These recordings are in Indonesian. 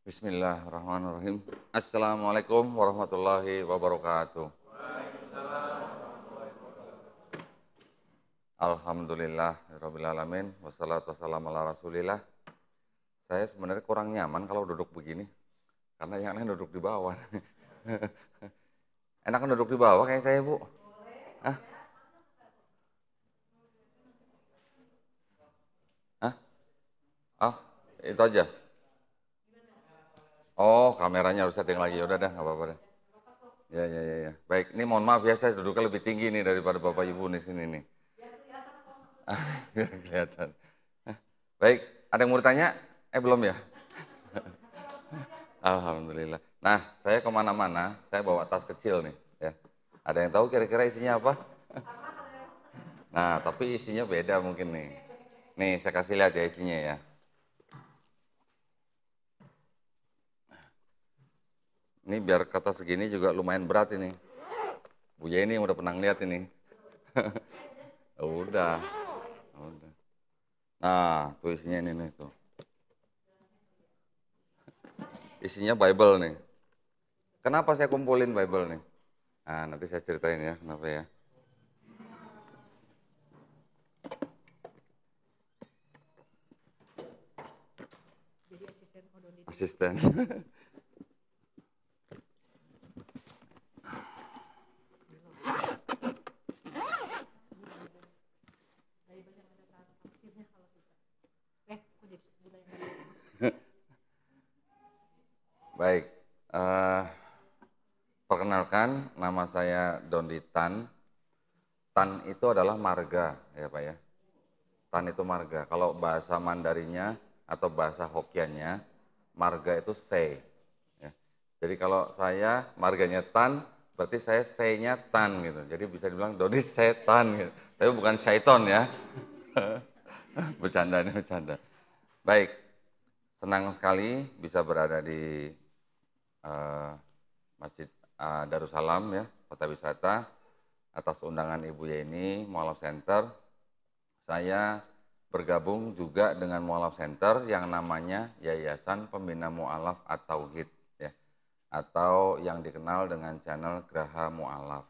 Bismillahirrahmanirrahim. Assalamualaikum warahmatullahi wabarakatuh. Alhamdulillah, rabbil alamin, wassalatu wassalamu ala rasulillah. Saya sebenarnya kurang nyaman kalau duduk begini, karena yang lain duduk di bawah. Enakan duduk di bawah kayak saya, Bu. Hah? Hah? Oh, itu aja. Oh, kameranya harus setting lagi. Udah dah, nggak apa-apa dah. Ya, ya, ya, ya. Baik, ini mohon maaf ya, saya duduknya lebih tinggi nih daripada Bapak Ibu di sini nih. Biar kelihatan. Baik, ada yang mau ditanya? Belum ya? Alhamdulillah. Nah, saya kemana-mana, saya bawa tas kecil nih. Ya. Ada yang tahu kira-kira isinya apa? Nah, tapi isinya beda mungkin nih. Nih, saya kasih lihat ya isinya ya. Ini biar kata segini juga lumayan berat ini. Bu Yeni udah pernah lihat ini. Udah, udah. Nah, tuh isinya ini nih tuh. Isinya Bible nih. Kenapa saya kumpulin Bible nih? Nah, nanti saya ceritain ya kenapa ya. Asisten. Baik, perkenalkan nama saya Dondi Tan. Tan itu adalah marga ya Pak ya. Tan itu marga. Kalau bahasa Mandarinya atau bahasa Hokiannya, marga itu sei. Ya. Jadi kalau saya marganya Tan, berarti saya sei-nya Tan gitu. Jadi bisa dibilang Dodi setan gitu. Tapi bukan syaiton ya. Bercanda nih, bercanda. Baik, senang sekali bisa berada di eh, Masjid Darussalam ya, Kota Wisata. Atas undangan Ibu Yeni, Mualaf Center, saya bergabung juga dengan Mualaf Center yang namanya Yayasan Pembina Mualaf At-Tauhid ya, atau yang dikenal dengan channel Graha Mualaf.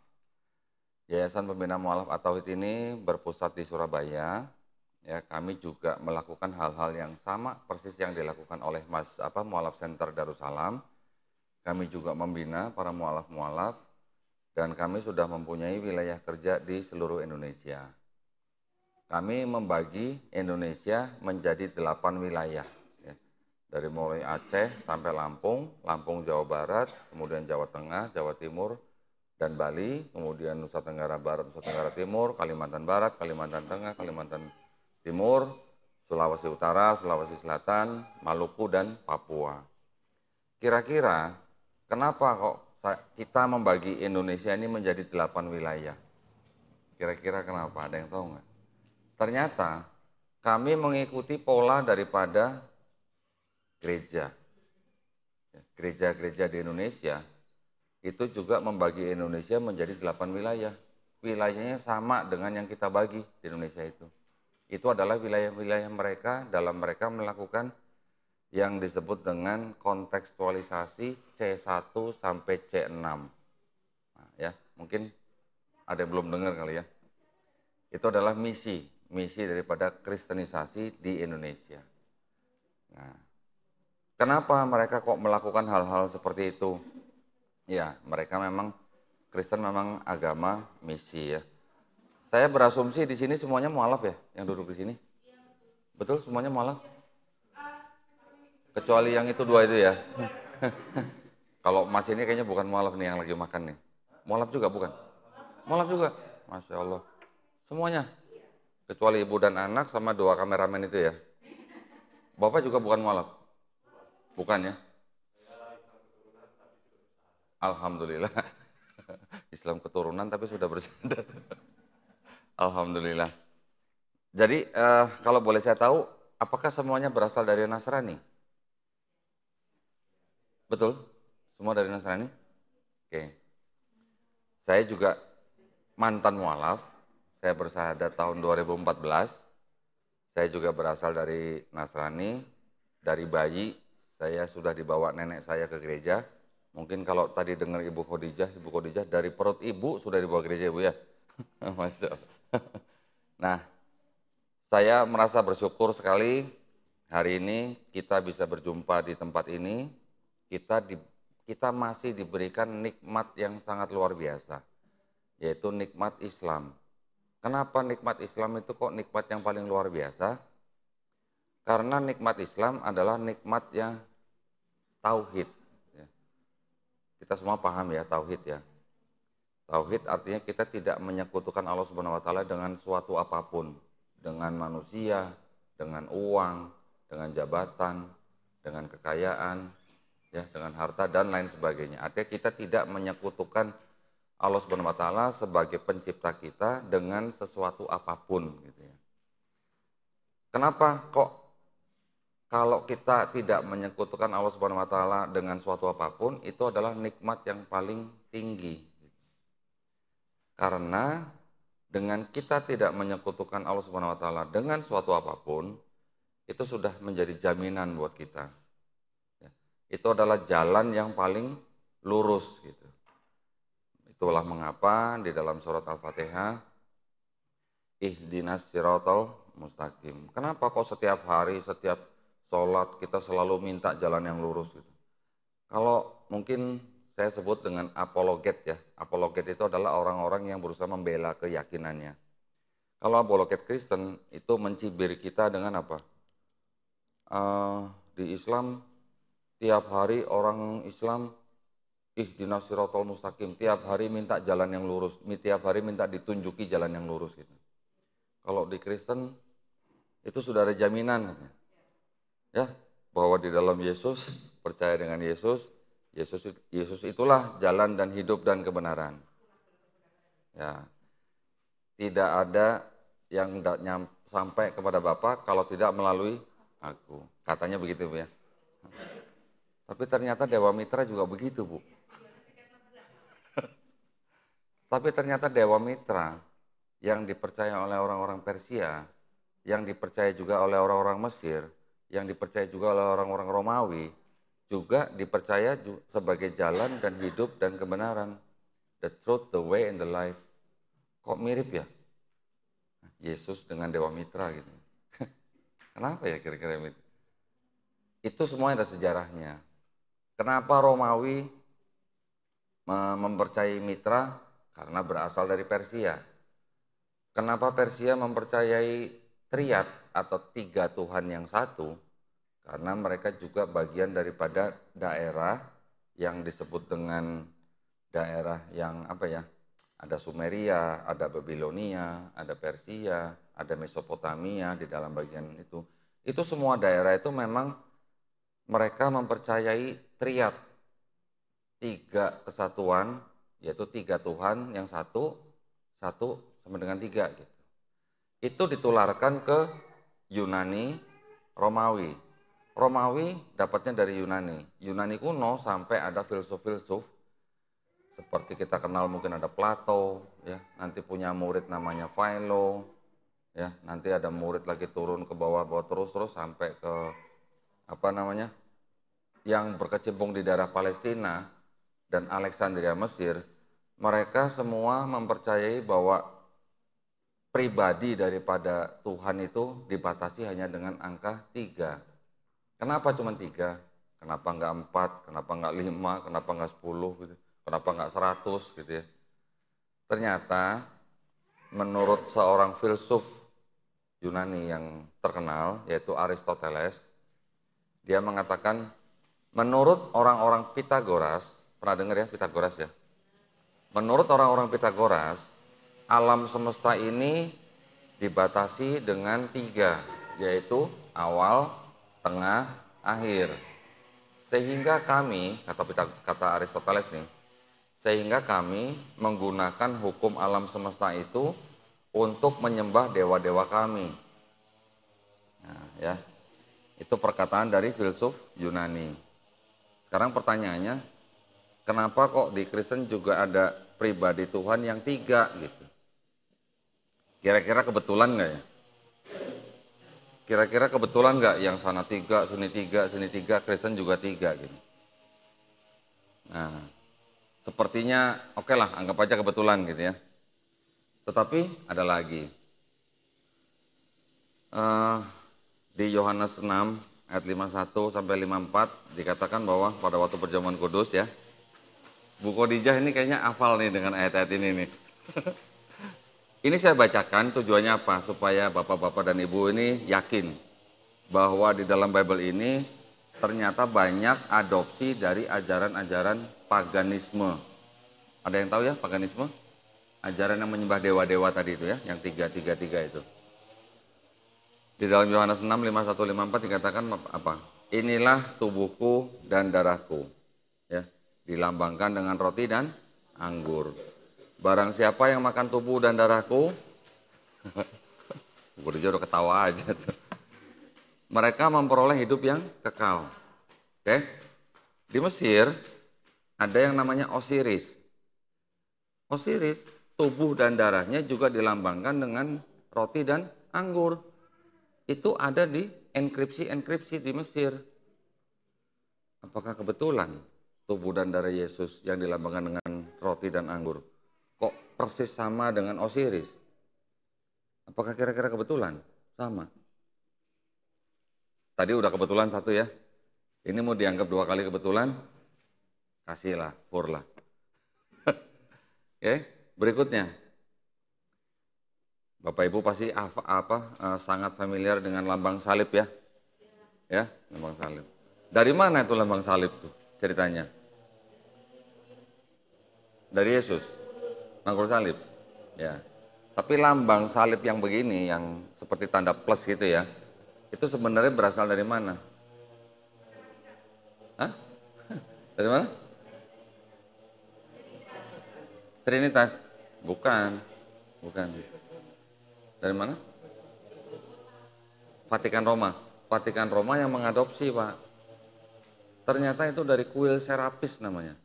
Yayasan Pembina Mualaf At-Tauhid ini berpusat di Surabaya. Ya, kami juga melakukan hal-hal yang sama persis yang dilakukan oleh Mualaf Center Darussalam. Kami juga membina para mualaf-mualaf dan kami sudah mempunyai wilayah kerja di seluruh Indonesia. Kami membagi Indonesia menjadi 8 wilayah. Ya. Dari mulai Aceh sampai Lampung, Lampung Jawa Barat, kemudian Jawa Tengah, Jawa Timur, dan Bali, kemudian Nusa Tenggara Barat, Nusa Tenggara Timur, Kalimantan Barat, Kalimantan Tengah, Kalimantan Timur, Sulawesi Utara, Sulawesi Selatan, Maluku, dan Papua. Kira-kira kenapa kok kita membagi Indonesia ini menjadi 8 wilayah? Kira-kira kenapa? Ada yang tahu nggak? Ternyata kami mengikuti pola daripada gereja. Gereja-gereja di Indonesia itu juga membagi Indonesia menjadi 8 wilayah. Wilayahnya sama dengan yang kita bagi di Indonesia itu. Itu adalah wilayah-wilayah mereka dalam mereka melakukan yang disebut dengan kontekstualisasi C1 sampai C6. Nah, ya, mungkin ada yang belum dengar kali ya. Itu adalah misi daripada kristenisasi di Indonesia. Nah, kenapa mereka kok melakukan hal-hal seperti itu? Ya, mereka memang Kristen memang agama misi ya. Saya berasumsi di sini semuanya mualaf ya, yang duduk di sini. Betul, semuanya mualaf. Kecuali yang itu dua itu ya. Kalau Mas ini kayaknya bukan mualaf nih yang lagi makan nih. Mualaf juga bukan? Mualaf juga. Masya Allah. Semuanya. Kecuali ibu dan anak sama dua kameramen itu ya. Bapak juga bukan mualaf? Bukan ya? Alhamdulillah. Islam keturunan tapi sudah bersandar. Alhamdulillah. Jadi kalau boleh saya tahu, apakah semuanya berasal dari Nasrani? Betul? Semua dari Nasrani? Oke. Saya juga mantan mualaf. Saya bersahadat tahun 2014. Saya juga berasal dari Nasrani. Dari bayi Saya sudah dibawa nenek saya ke gereja. Mungkin kalau tadi dengar Ibu Khadijah dari perut ibu sudah dibawa ke gereja, Ibu ya. Masya Allah. Nah, saya merasa bersyukur sekali hari ini kita bisa berjumpa di tempat ini. Kita masih diberikan nikmat yang sangat luar biasa, yaitu nikmat Islam. Kenapa nikmat Islam itu kok nikmat yang paling luar biasa? Karena nikmat Islam adalah nikmat yang tauhid. Kita semua paham ya tauhid ya. Tauhid artinya kita tidak menyekutukan Allah Subhanahu wa taala dengan suatu apapun, dengan manusia, dengan uang, dengan jabatan, dengan kekayaan, ya, dengan harta dan lain sebagainya. Artinya kita tidak menyekutukan Allah Subhanahu wa taala sebagai pencipta kita dengan sesuatu apapun gitu ya. Kenapa kok kalau kita tidak menyekutukan Allah Subhanahu wa taala dengan suatu apapun, itu adalah nikmat yang paling tinggi. Karena dengan kita tidak menyekutukan Allah Subhanahu wa taala dengan suatu apapun, itu sudah menjadi jaminan buat kita. Itu adalah jalan yang paling lurus gitu. Itulah mengapa di dalam surat Al-Fatihah, ihdinas siratal mustaqim. Kenapa kok setiap hari, setiap sholat kita selalu minta jalan yang lurus gitu. Kalau mungkin saya sebut dengan apologet ya. Apologet itu adalah orang-orang yang berusaha membela keyakinannya. Kalau apologet Kristen itu mencibir kita dengan apa? Di Islam tiap hari orang Islam ihdinas siratal mustaqim, tiap hari minta jalan yang lurus, tiap hari minta ditunjuki jalan yang lurus gitu. Kalau di Kristen itu sudah ada jaminan ya, bahwa di dalam Yesus, percaya dengan Yesus itulah jalan dan hidup dan kebenaran. Ya. Tidak ada yang sampai kepada Bapa kalau tidak melalui aku. Katanya begitu, Bu ya. Tapi ternyata Dewa Mitra juga begitu, Bu. Tapi ternyata Dewa Mitra yang dipercaya oleh orang-orang Persia, yang dipercaya juga oleh orang-orang Mesir, yang dipercaya juga oleh orang-orang Romawi, juga dipercaya sebagai jalan dan hidup dan kebenaran. The truth, the way, and the life. Kok mirip ya? Yesus dengan Dewa Mitra gitu. Kenapa ya kira-kira itu? Itu semua ada sejarahnya. Kenapa Romawi mempercayai Mitra? Karena berasal dari Persia. Kenapa Persia mempercayai Triad atau tiga Tuhan yang satu? Karena mereka juga bagian daripada daerah yang disebut dengan daerah yang apa ya? Ada Sumeria, ada Babilonia, ada Persia, ada Mesopotamia di dalam bagian itu. Itu semua daerah itu memang mereka mempercayai triad, tiga kesatuan, yaitu tiga Tuhan yang satu sama dengan tiga gitu. Itu ditularkan ke Yunani, Romawi. Romawi dapatnya dari Yunani. Yunani kuno sampai ada filsuf-filsuf seperti kita kenal mungkin ada Plato, ya, nanti punya murid namanya Philo, ya, nanti ada murid lagi turun ke bawah-bawah terus sampai ke apa namanya? Yang berkecimpung di daerah Palestina dan Alexandria Mesir. Mereka semua mempercayai bahwa pribadi daripada Tuhan itu dibatasi hanya dengan angka 3. Kenapa cuma 3? Kenapa enggak 4? Kenapa enggak 5? Kenapa enggak 10 gitu? Kenapa enggak 100 gitu ya? Ternyata menurut seorang filsuf Yunani yang terkenal yaitu Aristoteles, dia mengatakan menurut orang-orang Pitagoras, pernah dengar ya Pitagoras ya? Menurut orang-orang Pitagoras, alam semesta ini dibatasi dengan 3, yaitu awal, tengah, akhir. Sehingga kami, kata Aristoteles nih, sehingga kami menggunakan hukum alam semesta itu untuk menyembah dewa-dewa kami. Nah, ya, itu perkataan dari filsuf Yunani. Sekarang pertanyaannya, kenapa kok di Kristen juga ada pribadi Tuhan yang 3 gitu? Kira-kira kebetulan nggak ya? Kira-kira kebetulan nggak yang sana 3, sini 3, Kristen juga 3 gitu. Nah, sepertinya oke lah, anggap aja kebetulan gitu ya. Tetapi ada lagi. Eh, di Yohanes 6 ayat 51 sampai 54 dikatakan bahwa pada waktu perjamuan kudus ya, Bu Khadijah ini kayaknya hafal nih dengan ayat-ayat ini nih. Ini saya bacakan tujuannya apa? Supaya bapak-bapak dan ibu ini yakin bahwa di dalam Bible ini ternyata banyak adopsi dari ajaran-ajaran paganisme. Ada yang tahu ya paganisme? Ajaran yang menyembah dewa-dewa tadi itu ya, yang 333 itu. Di dalam Yohanes 6, 51, 54 dikatakan apa? Inilah tubuhku dan darahku. Ya, dilambangkan dengan roti dan anggur. Barang siapa yang makan tubuh dan darahku, gue udah ketawa aja tuh. Mereka memperoleh hidup yang kekal. Oke? Di Mesir ada yang namanya Osiris. Osiris, tubuh dan darahnya juga dilambangkan dengan roti dan anggur. Itu ada di enkripsi-enkripsi di Mesir. Apakah kebetulan tubuh dan darah Yesus yang dilambangkan dengan roti dan anggur kok persis sama dengan Osiris? Apakah kira-kira kebetulan? Sama. Tadi udah kebetulan satu ya. Ini mau dianggap 2 kali kebetulan? Kasihlah, purlah. Oke, berikutnya. Bapak Ibu pasti sangat familiar dengan lambang salib ya. Ya, lambang salib. Dari mana itu lambang salib tuh ceritanya? Dari Yesus. Mangkul salib. Ya. Tapi lambang salib yang begini, yang seperti tanda plus gitu ya, itu sebenarnya berasal dari mana? Hah? Dari mana? Trinitas? Bukan. Bukan. Dari mana? Vatikan Roma. Vatikan Roma yang mengadopsi, Pak. Ternyata itu dari kuil Serapis namanya.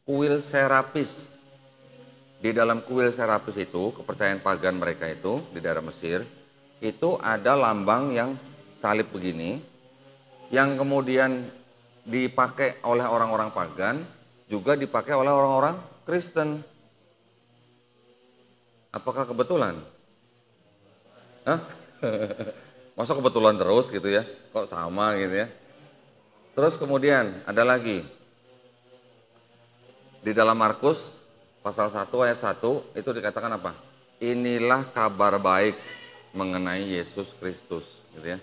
Kuil Serapis. Di dalam kuil Serapis itu, kepercayaan pagan mereka itu di daerah Mesir, itu ada lambang yang salib begini, yang kemudian dipakai oleh orang-orang pagan, juga dipakai oleh orang-orang Kristen. Apakah kebetulan? Hah? Masa kebetulan terus gitu ya? Kok sama gitu ya? Terus kemudian ada lagi. Di dalam Markus pasal 1 ayat 1 itu dikatakan apa? Inilah kabar baik mengenai Yesus Kristus gitu ya.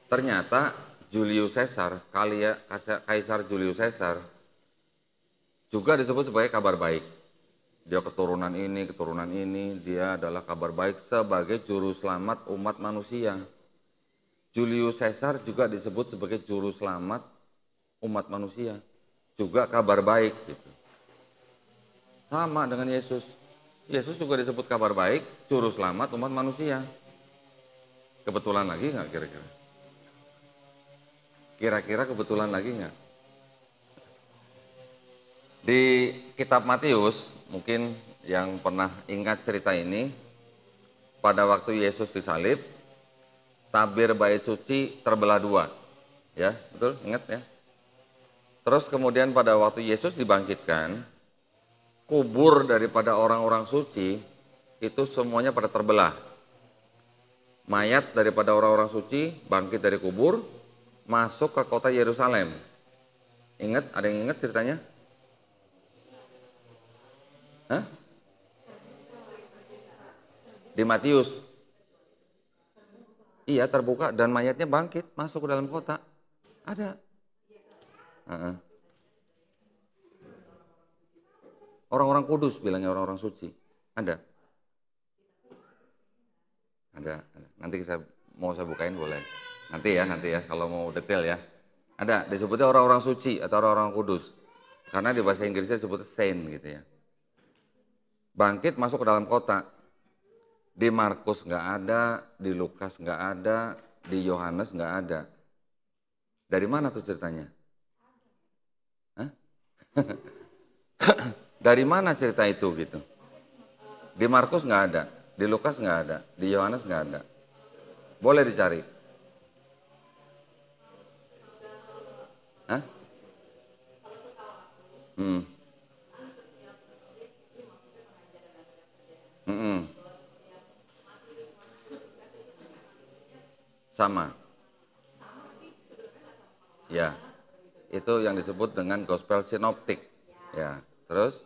Ternyata Julius Caesar, Kaisar Julius Caesar juga disebut sebagai kabar baik. Dia keturunan ini, dia adalah kabar baik sebagai juru selamat umat manusia. Julius Caesar juga disebut sebagai juru selamat umat manusia. Juga kabar baik gitu. Sama dengan Yesus. Yesus juga disebut kabar baik, juru selamat umat manusia. Kebetulan lagi nggak kira-kira? Kira-kira kebetulan lagi nggak? Di kitab Matius, mungkin yang pernah ingat cerita ini, pada waktu Yesus disalib, tabir bait suci terbelah 2. Ya, betul? Ingat ya? Terus kemudian pada waktu Yesus dibangkitkan, kubur daripada orang-orang suci itu semuanya pada terbelah. Mayat daripada orang-orang suci bangkit dari kubur, masuk ke kota Yerusalem. Ingat? Ada yang ingat ceritanya? Hah? Di Matius. Iya, terbuka dan mayatnya bangkit masuk ke dalam kota. Ada. Orang-orang kudus bilangnya, orang-orang suci. Ada. Ada. Nanti saya bukain boleh. Nanti ya kalau mau detail ya. Ada, disebutnya orang-orang suci atau orang-orang kudus. Karena di bahasa Inggrisnya disebutnya saint gitu ya. Bangkit masuk ke dalam kota. Di Markus nggak ada, di Lukas nggak ada, di Yohanes nggak ada. Dari mana tuh ceritanya? Hah? Dari mana cerita itu gitu? Di Markus nggak ada, di Lukas nggak ada, di Yohanes nggak ada. Boleh dicari. Hah? Hmm. Mm-mm. Sama. Ya. Itu yang disebut dengan gospel sinoptik. Ya. Terus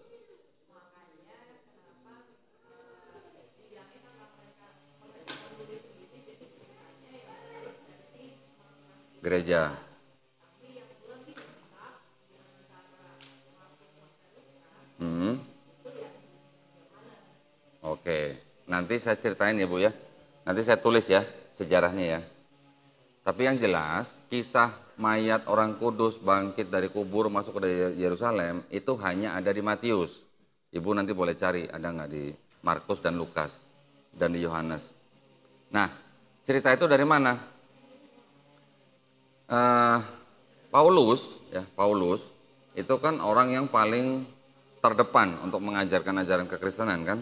gereja. Hmm. Oke. Nanti saya ceritain ya Bu ya. Nanti saya tulis ya sejarahnya ya. Tapi yang jelas, kisah mayat orang kudus bangkit dari kubur masuk ke Yerusalem itu hanya ada di Matius. Ibu nanti boleh cari, ada nggak di Markus dan Lukas dan di Yohanes. Nah, cerita itu dari mana? Eh, Paulus, ya Paulus itu kan orang yang paling terdepan untuk mengajarkan ajaran kekristenan kan.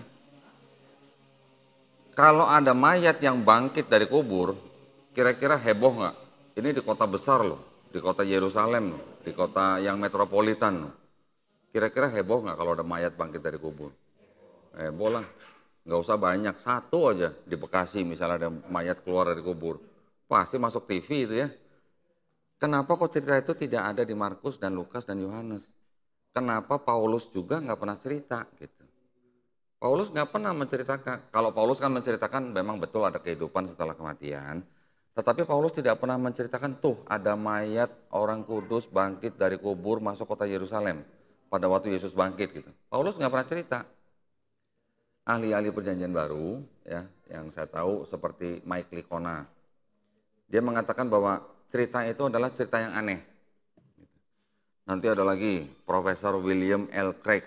Kalau ada mayat yang bangkit dari kubur, kira-kira heboh nggak? Ini di kota besar loh, di kota Yerusalem loh, di kota yang metropolitan loh. Kira-kira heboh nggak kalau ada mayat bangkit dari kubur? Heboh lah, nggak usah banyak, satu aja di Bekasi misalnya ada mayat keluar dari kubur, pasti masuk TV itu ya. Kenapa kok cerita itu tidak ada di Markus dan Lukas dan Yohanes? Kenapa Paulus juga nggak pernah cerita gitu? Paulus nggak pernah menceritakan. Kalau Paulus kan menceritakan memang betul ada kehidupan setelah kematian. Tetapi Paulus tidak pernah menceritakan tuh ada mayat orang kudus bangkit dari kubur masuk kota Yerusalem pada waktu Yesus bangkit gitu. Paulus nggak pernah cerita. Ahli-ahli perjanjian baru ya yang saya tahu seperti Mike Licona. Dia mengatakan bahwa cerita itu adalah cerita yang aneh. Nanti ada lagi Profesor William L. Craig.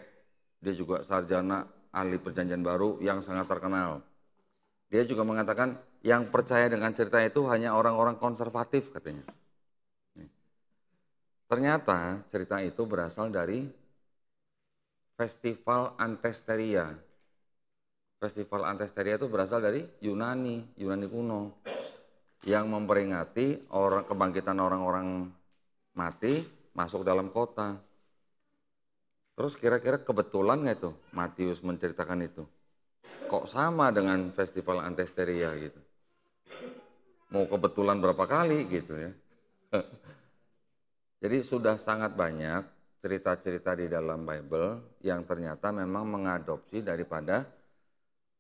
Dia juga sarjana ahli perjanjian baru yang sangat terkenal. Dia juga mengatakan yang percaya dengan cerita itu hanya orang-orang konservatif katanya. Ternyata cerita itu berasal dari Festival Antesteria. Festival Antesteria itu berasal dari Yunani kuno. Yang memperingati kebangkitan orang-orang mati masuk dalam kota. Terus kira-kira kebetulan nggak itu Matius menceritakan itu? Kok sama dengan festival Antesteria gitu? Mau kebetulan berapa kali gitu ya? Jadi sudah sangat banyak cerita-cerita di dalam Bible yang ternyata memang mengadopsi daripada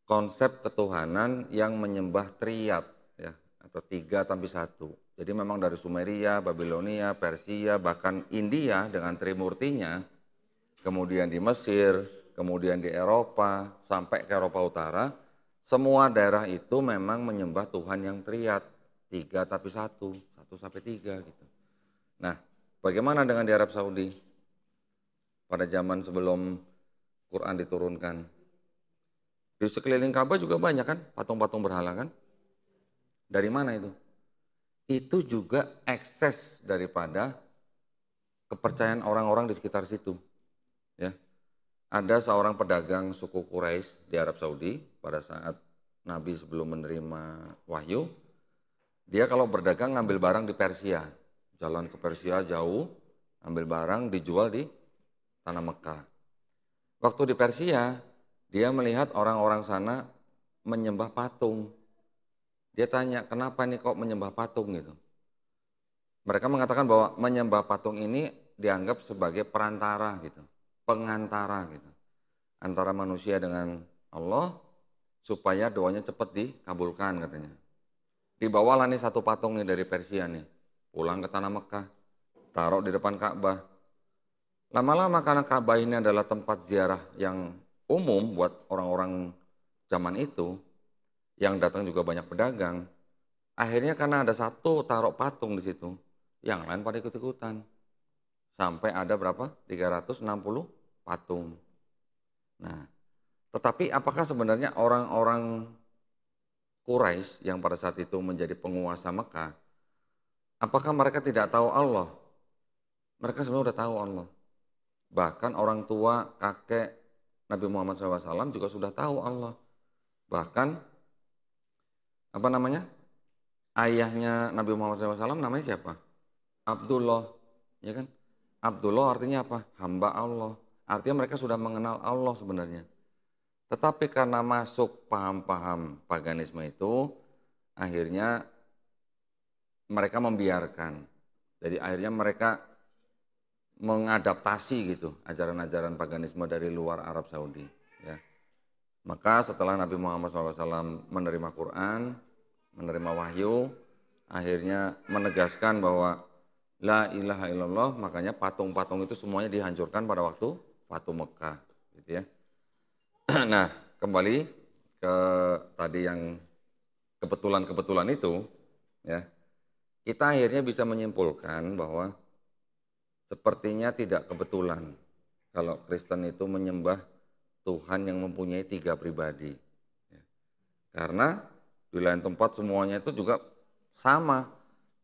konsep ketuhanan yang menyembah triad ya atau tiga tapi satu. Jadi memang dari Sumeria, Babilonia, Persia, bahkan India dengan Trimurtinya, kemudian di Mesir, kemudian di Eropa, sampai ke Eropa Utara, semua daerah itu memang menyembah Tuhan yang triad, tiga tapi satu, satu sampai tiga gitu. Nah, bagaimana dengan di Arab Saudi? Pada zaman sebelum Quran diturunkan. Di sekeliling Ka'bah juga banyak kan patung-patung berhala kan? Dari mana itu? Itu juga ekses daripada kepercayaan orang-orang di sekitar situ. Ya. Ada seorang pedagang suku Quraisy di Arab Saudi pada saat Nabi sebelum menerima wahyu, dia kalau berdagang ngambil barang di Persia, jalan ke Persia jauh, ambil barang dijual di tanah Mekah. Waktu di Persia, dia melihat orang-orang sana menyembah patung. Dia tanya, kenapa nih kok menyembah patung gitu? Mereka mengatakan bahwa menyembah patung ini dianggap sebagai perantara gitu, pengantara gitu. Antara manusia dengan Allah supaya doanya cepat dikabulkan katanya. Dibawalah nih satu patung nih dari Persia nih, pulang ke tanah Mekah, taruh di depan Ka'bah. Lama-lama karena Ka'bah ini adalah tempat ziarah yang umum buat orang-orang zaman itu, yang datang juga banyak pedagang. Akhirnya karena ada satu taruh patung di situ, yang lain pada ikut-ikutan. Sampai ada berapa? 360 patung. Nah, tetapi apakah sebenarnya orang-orang Quraisy yang pada saat itu menjadi penguasa Mekah, apakah mereka tidak tahu Allah? Mereka sebenarnya sudah tahu Allah. Bahkan orang tua, kakek Nabi Muhammad SAW juga sudah tahu Allah. Bahkan apa namanya? Ayahnya Nabi Muhammad SAW namanya siapa? Abdullah, ya kan? Abdullah artinya apa? Hamba Allah. Artinya mereka sudah mengenal Allah sebenarnya. Tetapi karena masuk paham-paham paganisme itu, akhirnya mereka membiarkan. Jadi akhirnya mereka mengadaptasi gitu ajaran-ajaran paganisme dari luar Arab Saudi. Ya. Maka setelah Nabi Muhammad SAW menerima Quran, menerima wahyu, akhirnya menegaskan bahwa la ilaha illallah, makanya patung-patung itu semuanya dihancurkan pada waktu Fatu Mekah, gitu ya. Nah, kembali ke tadi yang kebetulan-kebetulan itu, ya, kita akhirnya bisa menyimpulkan bahwa sepertinya tidak kebetulan kalau Kristen itu menyembah Tuhan yang mempunyai 3 pribadi. Ya. Karena di lain tempat semuanya itu juga sama.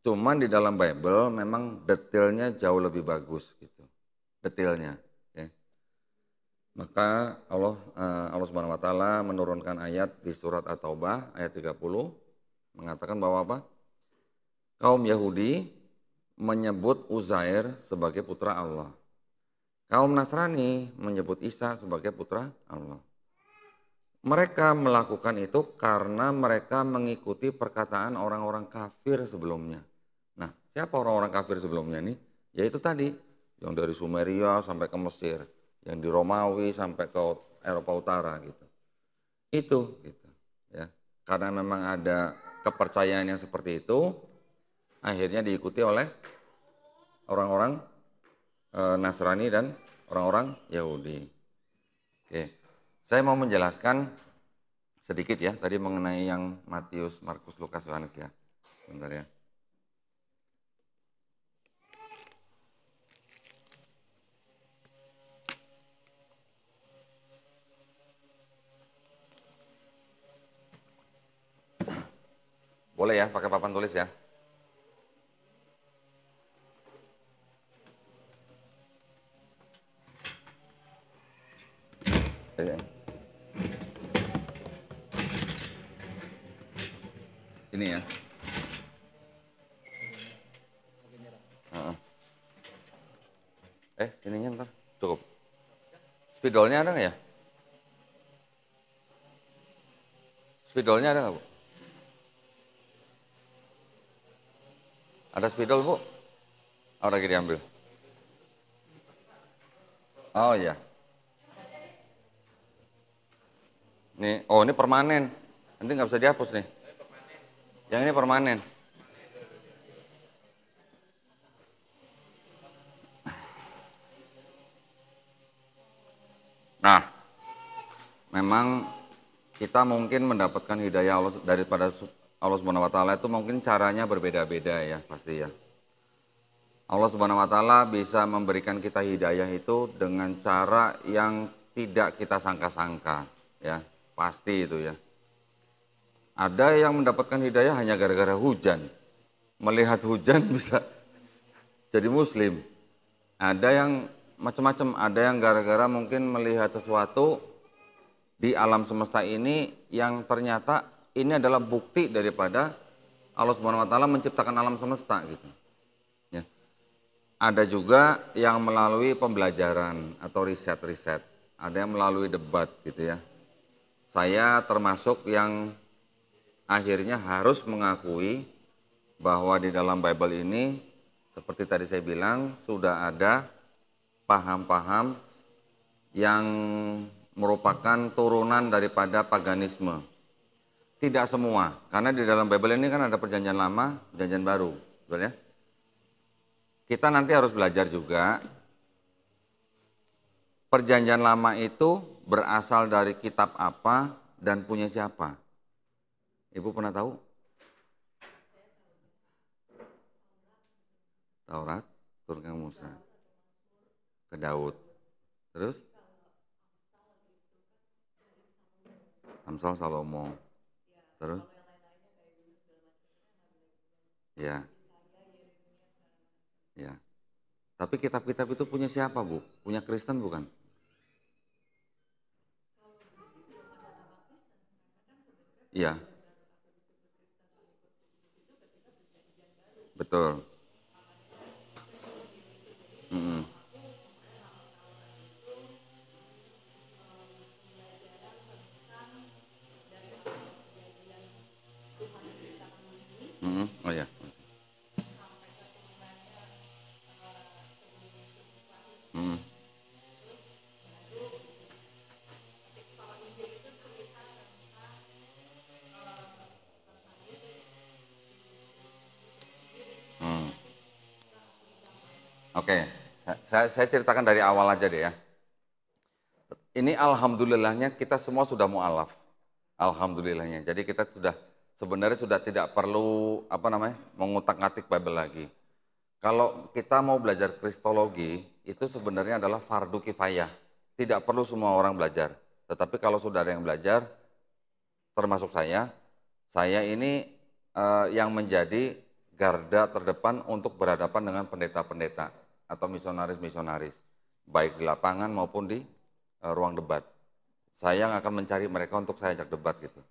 Cuman di dalam Bible memang detailnya jauh lebih bagus gitu. Detailnya. Ya. Maka Allah Subhanahu wa taala menurunkan ayat di surat At-Taubah ayat 30 mengatakan bahwa apa? Kaum Yahudi menyebut Uzair sebagai putra Allah. Kaum Nasrani menyebut Isa sebagai putra Allah. Mereka melakukan itu karena mereka mengikuti perkataan orang-orang kafir sebelumnya. Nah, siapa orang-orang kafir sebelumnya nih? Yaitu tadi, yang dari Sumeria sampai ke Mesir, yang di Romawi sampai ke Eropa Utara gitu. Itu gitu, ya. Karena memang ada kepercayaan yang seperti itu, akhirnya diikuti oleh orang-orang Nasrani dan orang-orang Yahudi. Oke. Saya mau menjelaskan sedikit ya tadi mengenai yang Matius, Markus, Lukas, Yohanes ya. Bentar ya. Boleh ya pakai papan tulis ya. Ya. Ini ya. Ininya ntar cukup. Spidolnya ada nggak ya? Spidolnya ada nggak Bu? Ada spidol Bu? Oh, lagi diambil. Oh iya. Nih, oh ini permanen. Nanti nggak bisa dihapus nih. Yang ini permanen. Nah, memang kita mungkin mendapatkan hidayah Allah daripada Allah Subhanahu wa taala itu mungkin caranya berbeda-beda ya, pasti ya. Allah Subhanahu wa taala bisa memberikan kita hidayah itu dengan cara yang tidak kita sangka-sangka ya, pasti itu ya. Ada yang mendapatkan hidayah hanya gara-gara hujan. Melihat hujan bisa jadi muslim. Ada yang macam-macam, ada yang gara-gara mungkin melihat sesuatu di alam semesta ini yang ternyata ini adalah bukti daripada Allah Subhanahu wa taala menciptakan alam semesta gitu. Ya. Ada juga yang melalui pembelajaran atau riset-riset. Ada yang melalui debat gitu ya. Saya termasuk yang akhirnya harus mengakui bahwa di dalam Bible ini seperti tadi saya bilang sudah ada paham-paham yang merupakan turunan daripada paganisme. Tidak semua, karena di dalam Bible ini kan ada perjanjian lama, perjanjian baru, betul ya? Kita nanti harus belajar juga perjanjian lama itu berasal dari kitab apa dan punya siapa. Ibu pernah tahu? Taurat turun ke Musa, ke Daud. Terus Amsal Salomo. Terus ya, ya. Tapi kitab-kitab itu punya siapa, Bu? Punya Kristen bukan? Iya. betul. Mm-mm. Mm-mm. Oh ya. Mm. Mm. Oke, saya ceritakan dari awal aja deh ya. Ini alhamdulillahnya kita semua sudah mualaf. Alhamdulillahnya. Jadi kita sudah sebenarnya sudah tidak perlu apa namanya mengutak-atik Bible lagi. Kalau kita mau belajar Kristologi itu sebenarnya adalah fardu kifayah. Tidak perlu semua orang belajar. Tetapi kalau sudah ada yang belajar, termasuk saya ini yang menjadi garda terdepan untuk berhadapan dengan pendeta-pendeta atau misionaris-misionaris, baik di lapangan maupun di ruang debat. Saya yang akan mencari mereka untuk saya ajak debat gitu.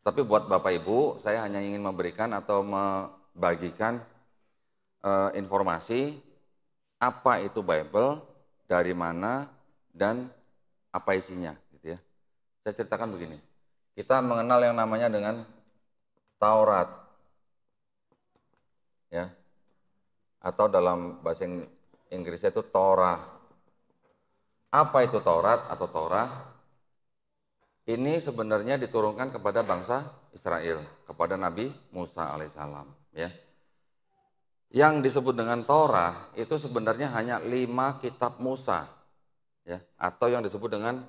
Tapi buat Bapak Ibu, saya hanya ingin memberikan atau membagikan informasi apa itu Bible, dari mana, dan apa isinya gitu ya. Saya ceritakan begini. Kita mengenal yang namanya dengan Taurat ya. Atau dalam bahasa Inggrisnya itu Torah. Apa itu Taurat atau Torah? Ini sebenarnya diturunkan kepada bangsa Israel, kepada Nabi Musa alaihissalam ya. Yang disebut dengan Torah itu sebenarnya hanya 5 kitab Musa ya, atau yang disebut dengan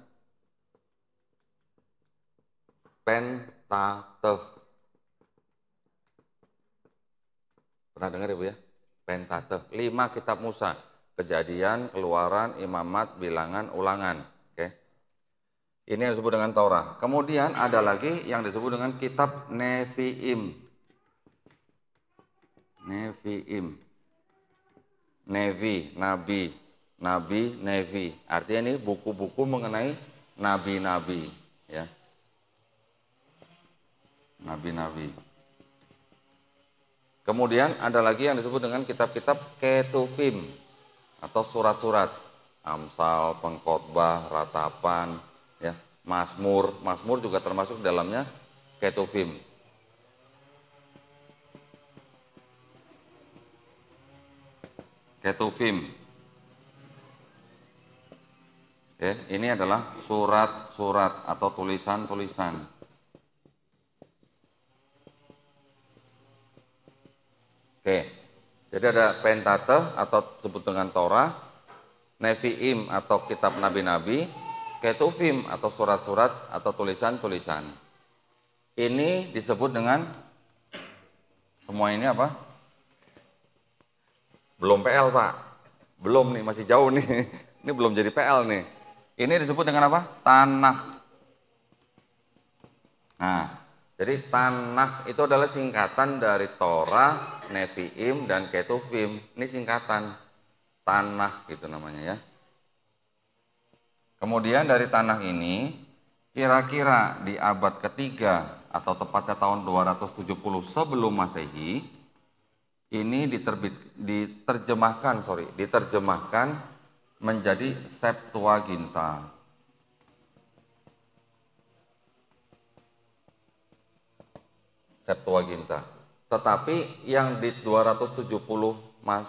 Pentateuch. Pernah dengar Ibu ya? Pentateuch, 5 kitab Musa. Kejadian, Keluaran, Imamat, Bilangan, Ulangan. Oke. Ini yang disebut dengan Torah. Kemudian ada lagi yang disebut dengan kitab Nevi'im. Nevi'im. Nevi, nabi. Nabi, Nevi. Artinya ini buku-buku mengenai nabi-nabi. Ya. Nabi-nabi. Kemudian ada lagi yang disebut dengan kitab-kitab Ketuvim atau surat-surat. Amsal, Pengkhotbah, Ratapan, ya, Mazmur. Mazmur juga termasuk dalamnya Ketuvim. Ketuvim. Ya, ini adalah surat-surat atau tulisan-tulisan. Oke, jadi ada Pentateuch atau disebut dengan Torah, Nevi'im atau kitab nabi-nabi, Ketuvim atau surat-surat atau tulisan-tulisan. Ini disebut dengan semua ini apa? Belum PL Pak, belum nih, masih jauh nih. Ini belum jadi PL nih. Ini disebut dengan apa? Tanakh. Nah, jadi Tanakh itu adalah singkatan dari Torah, Nevi'im, dan Ketuvim. Ini singkatan Tanakh gitu namanya ya. Kemudian dari Tanakh ini, kira-kira di abad ketiga atau tepatnya tahun 270 sebelum Masehi, ini diterjemahkan menjadi Septuaginta. Septuaginta. Tetapi yang di 270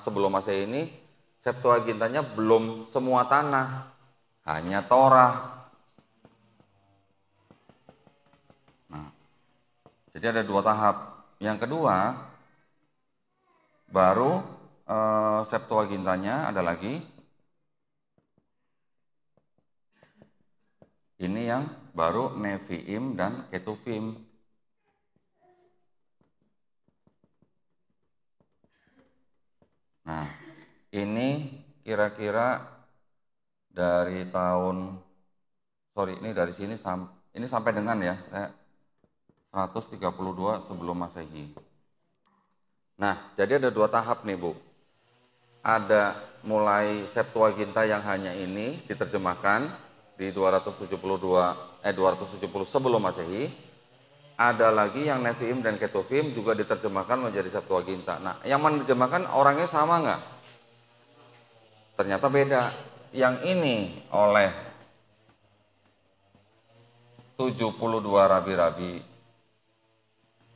sebelum Masehi ini Septuagintanya belum semua tanah, hanya Torah. Nah, jadi ada 2 tahap. Yang kedua, baru Septuagintanya ada lagi. Ini yang baru Nevi'im dan Ketuvim. Nah, ini kira-kira dari tahun, ini dari sini ini sampai dengan ya, saya 132 sebelum Masehi. Nah, jadi ada 2 tahap nih Bu. Ada mulai Septuaginta yang hanya ini diterjemahkan di 270 sebelum Masehi. ada lagi yang Nevi'im dan Ketuvim juga diterjemahkan menjadi Septuaginta. Nah, yang menerjemahkan orangnya sama nggak? Ternyata beda. Yang ini oleh 72 rabi-rabi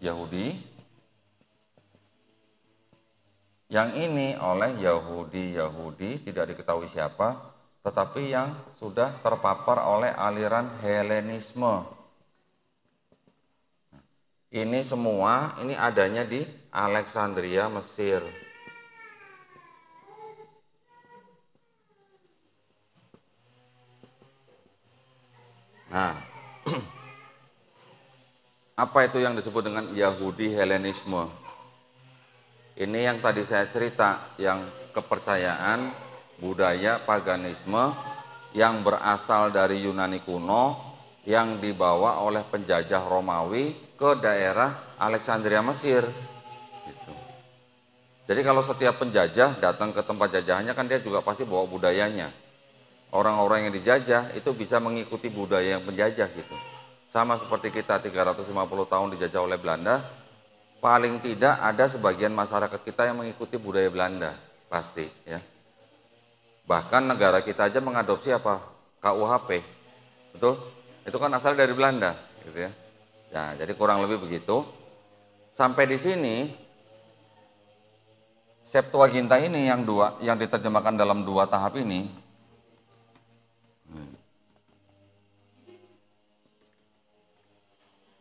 Yahudi, yang ini oleh Yahudi tidak diketahui siapa, tetapi yang sudah terpapar oleh aliran Helenisme. Ini semua, ini adanya di Alexandria, Mesir. Nah, apa itu yang disebut dengan Yahudi Helenisme? Ini yang tadi saya cerita, yang kepercayaan, budaya, paganisme yang berasal dari Yunani kuno, yang dibawa oleh penjajah Romawi ke daerah Alexandria, Mesir. Gitu. Jadi kalau setiap penjajah datang ke tempat jajahannya kan dia juga pasti bawa budayanya. Orang-orang yang dijajah itu bisa mengikuti budaya yang penjajah gitu. Sama seperti kita 350 tahun dijajah oleh Belanda, paling tidak ada sebagian masyarakat kita yang mengikuti budaya Belanda, pasti ya. Bahkan negara kita aja mengadopsi apa? KUHP, betul? Itu kan asal dari Belanda, gitu ya. Nah, jadi kurang lebih begitu. Sampai di sini, Septuaginta ini yang diterjemahkan dalam 2 tahap ini.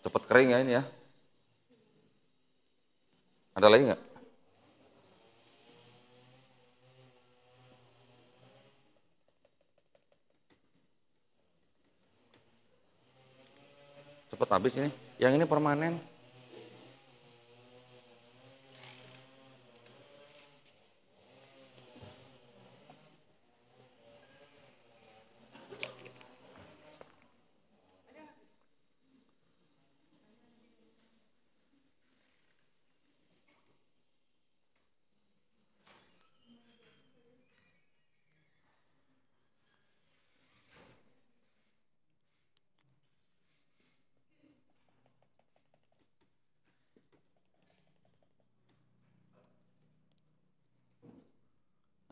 Cepet kering ya ini ya. Ada lagi nggak? Cepet habis ini. Yang ini permanen.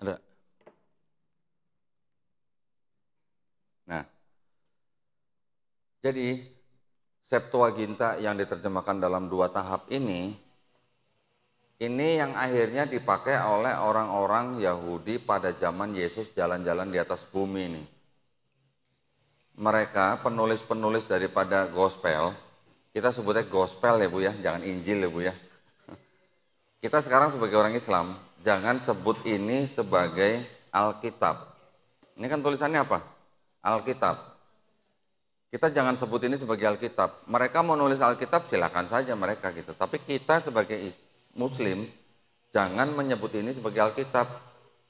Ada. Nah, jadi Septuaginta yang diterjemahkan dalam 2 tahap ini yang akhirnya dipakai oleh orang-orang Yahudi pada zaman Yesus jalan-jalan di atas bumi ini. Mereka penulis-penulis daripada gospel, kita sebutnya gospel ya Bu ya, jangan Injil ya Bu ya. Kita sekarang sebagai orang Islam, jangan sebut ini sebagai Alkitab. Ini kan tulisannya apa? Alkitab. Kita jangan sebut ini sebagai Alkitab. Mereka mau nulis Alkitab silakan saja mereka gitu. Tapi kita sebagai Muslim jangan menyebut ini sebagai Alkitab.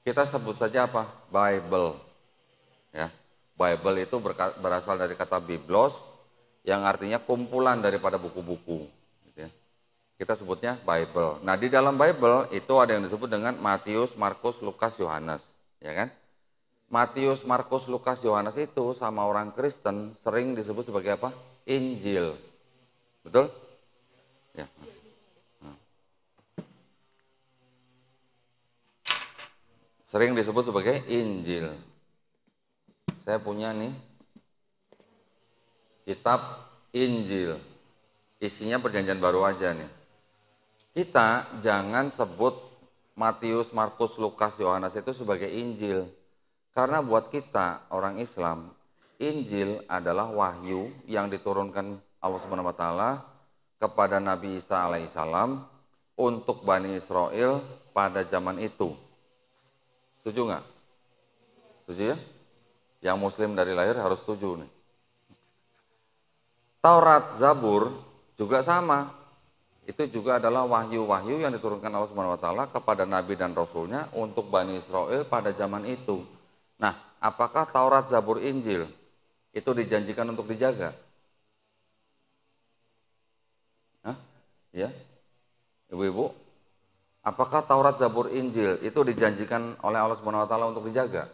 Kita sebut saja apa? Bible. Ya. Bible itu berasal dari kata biblos yang artinya kumpulan daripada buku-buku. Gitu ya. Kita sebutnya Bible. Nah di dalam Bible itu ada yang disebut dengan Matius, Markus, Lukas, Yohanes. Ya kan? Matius, Markus, Lukas, Yohanes itu sama orang Kristen sering disebut sebagai apa? Injil. Betul? Ya. Sering disebut sebagai Injil. Saya punya nih kitab Injil. Isinya perjanjian baru aja nih. Kita jangan sebut Matius, Markus, Lukas, Yohanes itu sebagai Injil. Karena buat kita orang Islam, Injil adalah wahyu yang diturunkan Allah Subhanahu wa taala kepada Nabi Isa alaihissalam untuk Bani Israel pada zaman itu. Setuju nggak? Setuju ya? Yang Muslim dari lahir harus setuju nih. Taurat, Zabur juga sama. Itu juga adalah wahyu-wahyu yang diturunkan Allah Subhanahu wa taala kepada nabi dan rasulnya untuk Bani Israel pada zaman itu. Nah, apakah Taurat, Zabur, Injil itu dijanjikan untuk dijaga? Hah? Ya? Ibu-ibu, apakah Taurat, Zabur, Injil itu dijanjikan oleh Allah Subhanahu wa taala untuk dijaga?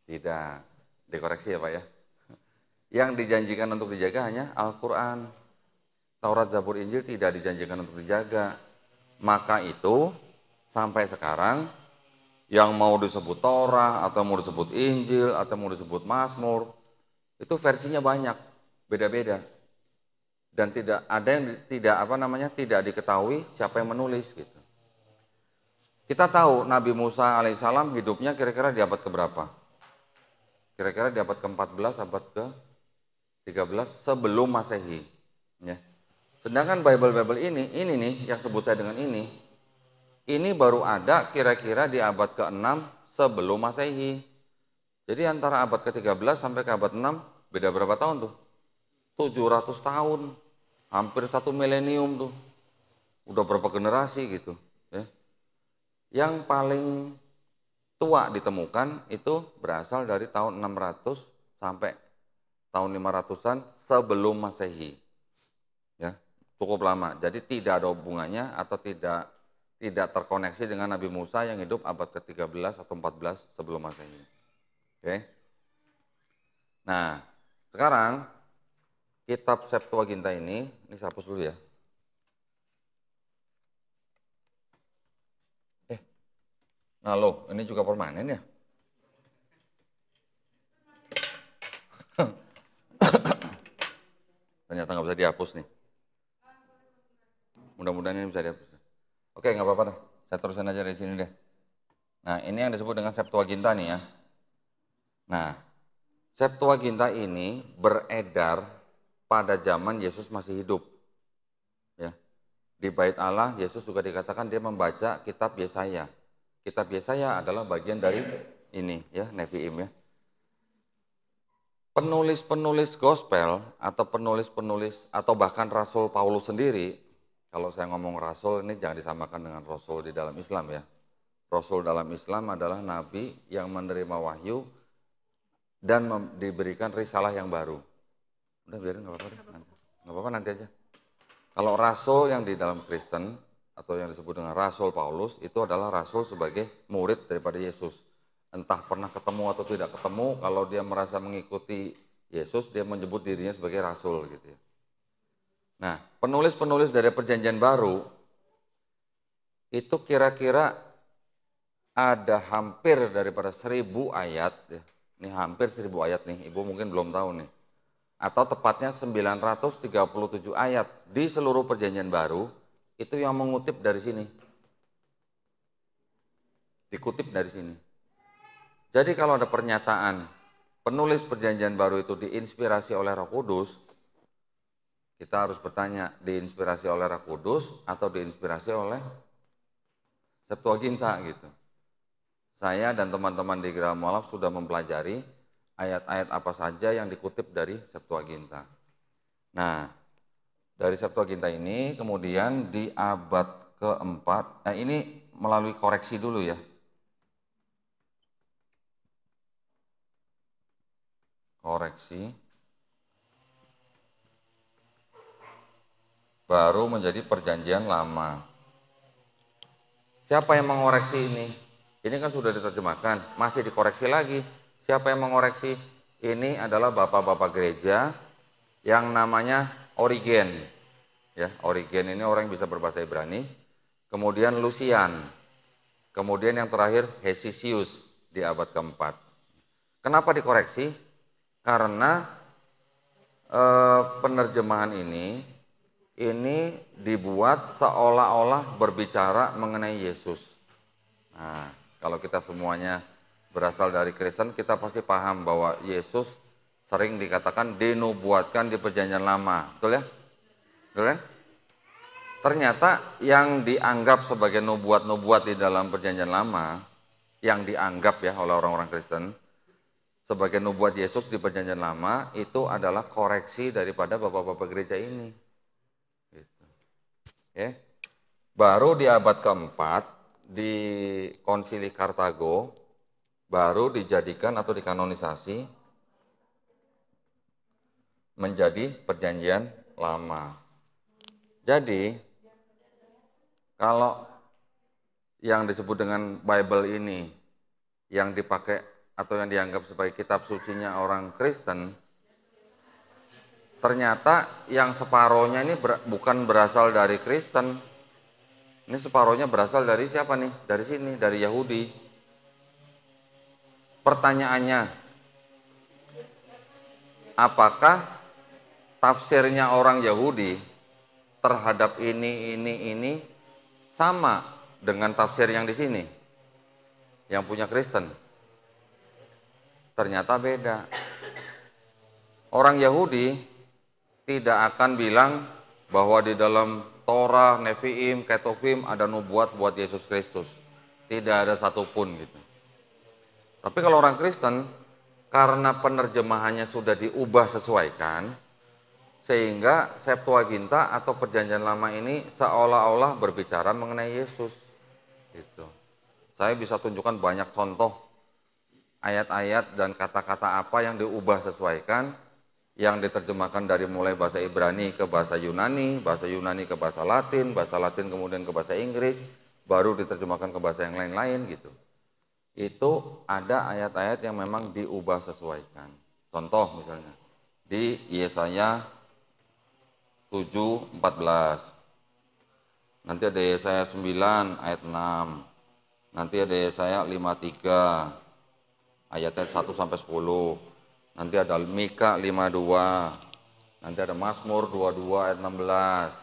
Tidak. Dikoreksi ya, Pak ya. Yang dijanjikan untuk dijaga hanya Al-Qur'an. Taurat, Zabur, Injil tidak dijanjikan untuk dijaga. Maka itu sampai sekarang yang mau disebut Torah atau mau disebut Injil atau mau disebut Mazmur itu versinya banyak, beda-beda. Dan tidak ada yang tidak diketahui siapa yang menulis gitu. Kita tahu Nabi Musa alaihissalam hidupnya kira-kira di abad keberapa? Kira-kira di abad ke-14, abad ke-13 sebelum Masehi. Ya. Sedangkan Bible ini nih yang sebut saya dengan ini baru ada kira-kira di abad ke-6 sebelum Masehi. Jadi antara abad ke-13 sampai ke abad 6 beda berapa tahun tuh? 700 tahun. Hampir 1 milenium tuh. Udah berapa generasi gitu, ya. Yang paling tua ditemukan itu berasal dari tahun 600 sampai tahun 500-an sebelum Masehi. Ya, cukup lama. Jadi tidak ada hubungannya atau tidak terkoneksi dengan Nabi Musa yang hidup abad ke-13 atau 14 sebelum Masehi. Oke. Nah, sekarang kitab Septuaginta ini saya hapus dulu ya. Nah loh, ini juga permanen ya? Ternyata nggak bisa dihapus nih. Mudah-mudahan ini bisa dihapus. Oke, nggak apa-apa dah. Saya terusin aja dari sini deh. Nah, ini yang disebut dengan Septuaginta nih ya. Nah, Septuaginta ini beredar pada zaman Yesus masih hidup. Ya. Di Bait Allah, Yesus juga dikatakan dia membaca kitab Yesaya. Kitab Yesaya adalah bagian dari ini ya, Nevi'im ya. Penulis-penulis gospel atau penulis-penulis atau bahkan Rasul Paulus sendiri, kalau saya ngomong Rasul ini jangan disamakan dengan Rasul di dalam Islam ya. Rasul dalam Islam adalah nabi yang menerima wahyu dan diberikan risalah yang baru. Udah biarin nggak apa-apa, nggak apa-apa nanti aja. Kalau Rasul yang di dalam Kristen atau yang disebut dengan Rasul Paulus itu adalah Rasul sebagai murid daripada Yesus. Entah pernah ketemu atau tidak ketemu, kalau dia merasa mengikuti Yesus, dia menyebut dirinya sebagai Rasul gitu ya. Nah, penulis-penulis dari Perjanjian Baru itu kira-kira ada hampir daripada 1000 ayat, ya. Ini hampir 1000 ayat nih, Ibu mungkin belum tahu nih. Atau tepatnya 937 ayat di seluruh Perjanjian Baru itu yang mengutip dari sini. Dikutip dari sini. Jadi kalau ada pernyataan penulis Perjanjian Baru itu diinspirasi oleh Roh Kudus, kita harus bertanya, diinspirasi oleh Roh Kudus atau diinspirasi oleh Septuaginta gitu. Saya dan teman-teman di Geraham Mualaf sudah mempelajari ayat-ayat apa saja yang dikutip dari Septuaginta. Nah, dari Septuaginta ini kemudian di abad keempat, ini melalui koreksi dulu ya. Koreksi. Baru menjadi Perjanjian Lama. Siapa yang mengoreksi ini? Ini kan sudah diterjemahkan, masih dikoreksi lagi. Siapa yang mengoreksi? Ini adalah bapak-bapak gereja yang namanya Origen. Ya, Origen ini orang yang bisa berbahasa Ibrani. Kemudian Lucian. Kemudian yang terakhir Hesisius di abad keempat. Kenapa dikoreksi? Karena penerjemahan ini dibuat seolah-olah berbicara mengenai Yesus. Nah, kalau kita semuanya berasal dari Kristen, kita pasti paham bahwa Yesus sering dikatakan dinubuatkan di Perjanjian Lama, betul ya? Betul ya? Ternyata yang dianggap sebagai nubuat-nubuat di dalam Perjanjian Lama, yang dianggap ya oleh orang-orang Kristen sebagai nubuat Yesus di Perjanjian Lama, itu adalah koreksi daripada bapak-bapak gereja ini. Gitu. Ya. Baru di abad keempat, di Konsili Kartago, baru dijadikan atau dikanonisasi menjadi Perjanjian Lama. Jadi, kalau yang disebut dengan Bible ini, yang dipakai atau yang dianggap sebagai kitab sucinya orang Kristen, Ternyata yang separohnya ini bukan berasal dari Kristen. Ini separohnya berasal dari siapa nih? Dari sini, dari Yahudi. Pertanyaannya, apakah tafsirnya orang Yahudi terhadap ini sama dengan tafsir yang di sini, yang punya Kristen? Ternyata beda. Orang Yahudi tidak akan bilang bahwa di dalam Torah, Nevi'im, Ketuvim ada nubuat buat Yesus Kristus. Tidak ada satupun gitu. Tapi kalau orang Kristen, karena penerjemahannya sudah diubah sesuaikan, sehingga Septuaginta atau Perjanjian Lama ini seolah-olah berbicara mengenai Yesus. Gitu. Saya bisa tunjukkan banyak contoh ayat-ayat dan kata-kata apa yang diubah sesuaikan, yang diterjemahkan dari mulai bahasa Ibrani ke bahasa Yunani ke bahasa Latin kemudian ke bahasa Inggris, baru diterjemahkan ke bahasa yang lain-lain gitu. Itu ada ayat-ayat yang memang diubah sesuaikan. Contoh misalnya, di Yesaya 7:14. Nanti ada Yesaya 9 ayat 6. Nanti ada Yesaya 53 ayatnya 1 sampai 10. Nanti ada Mika 52. Nanti ada Mazmur 22 ayat 16.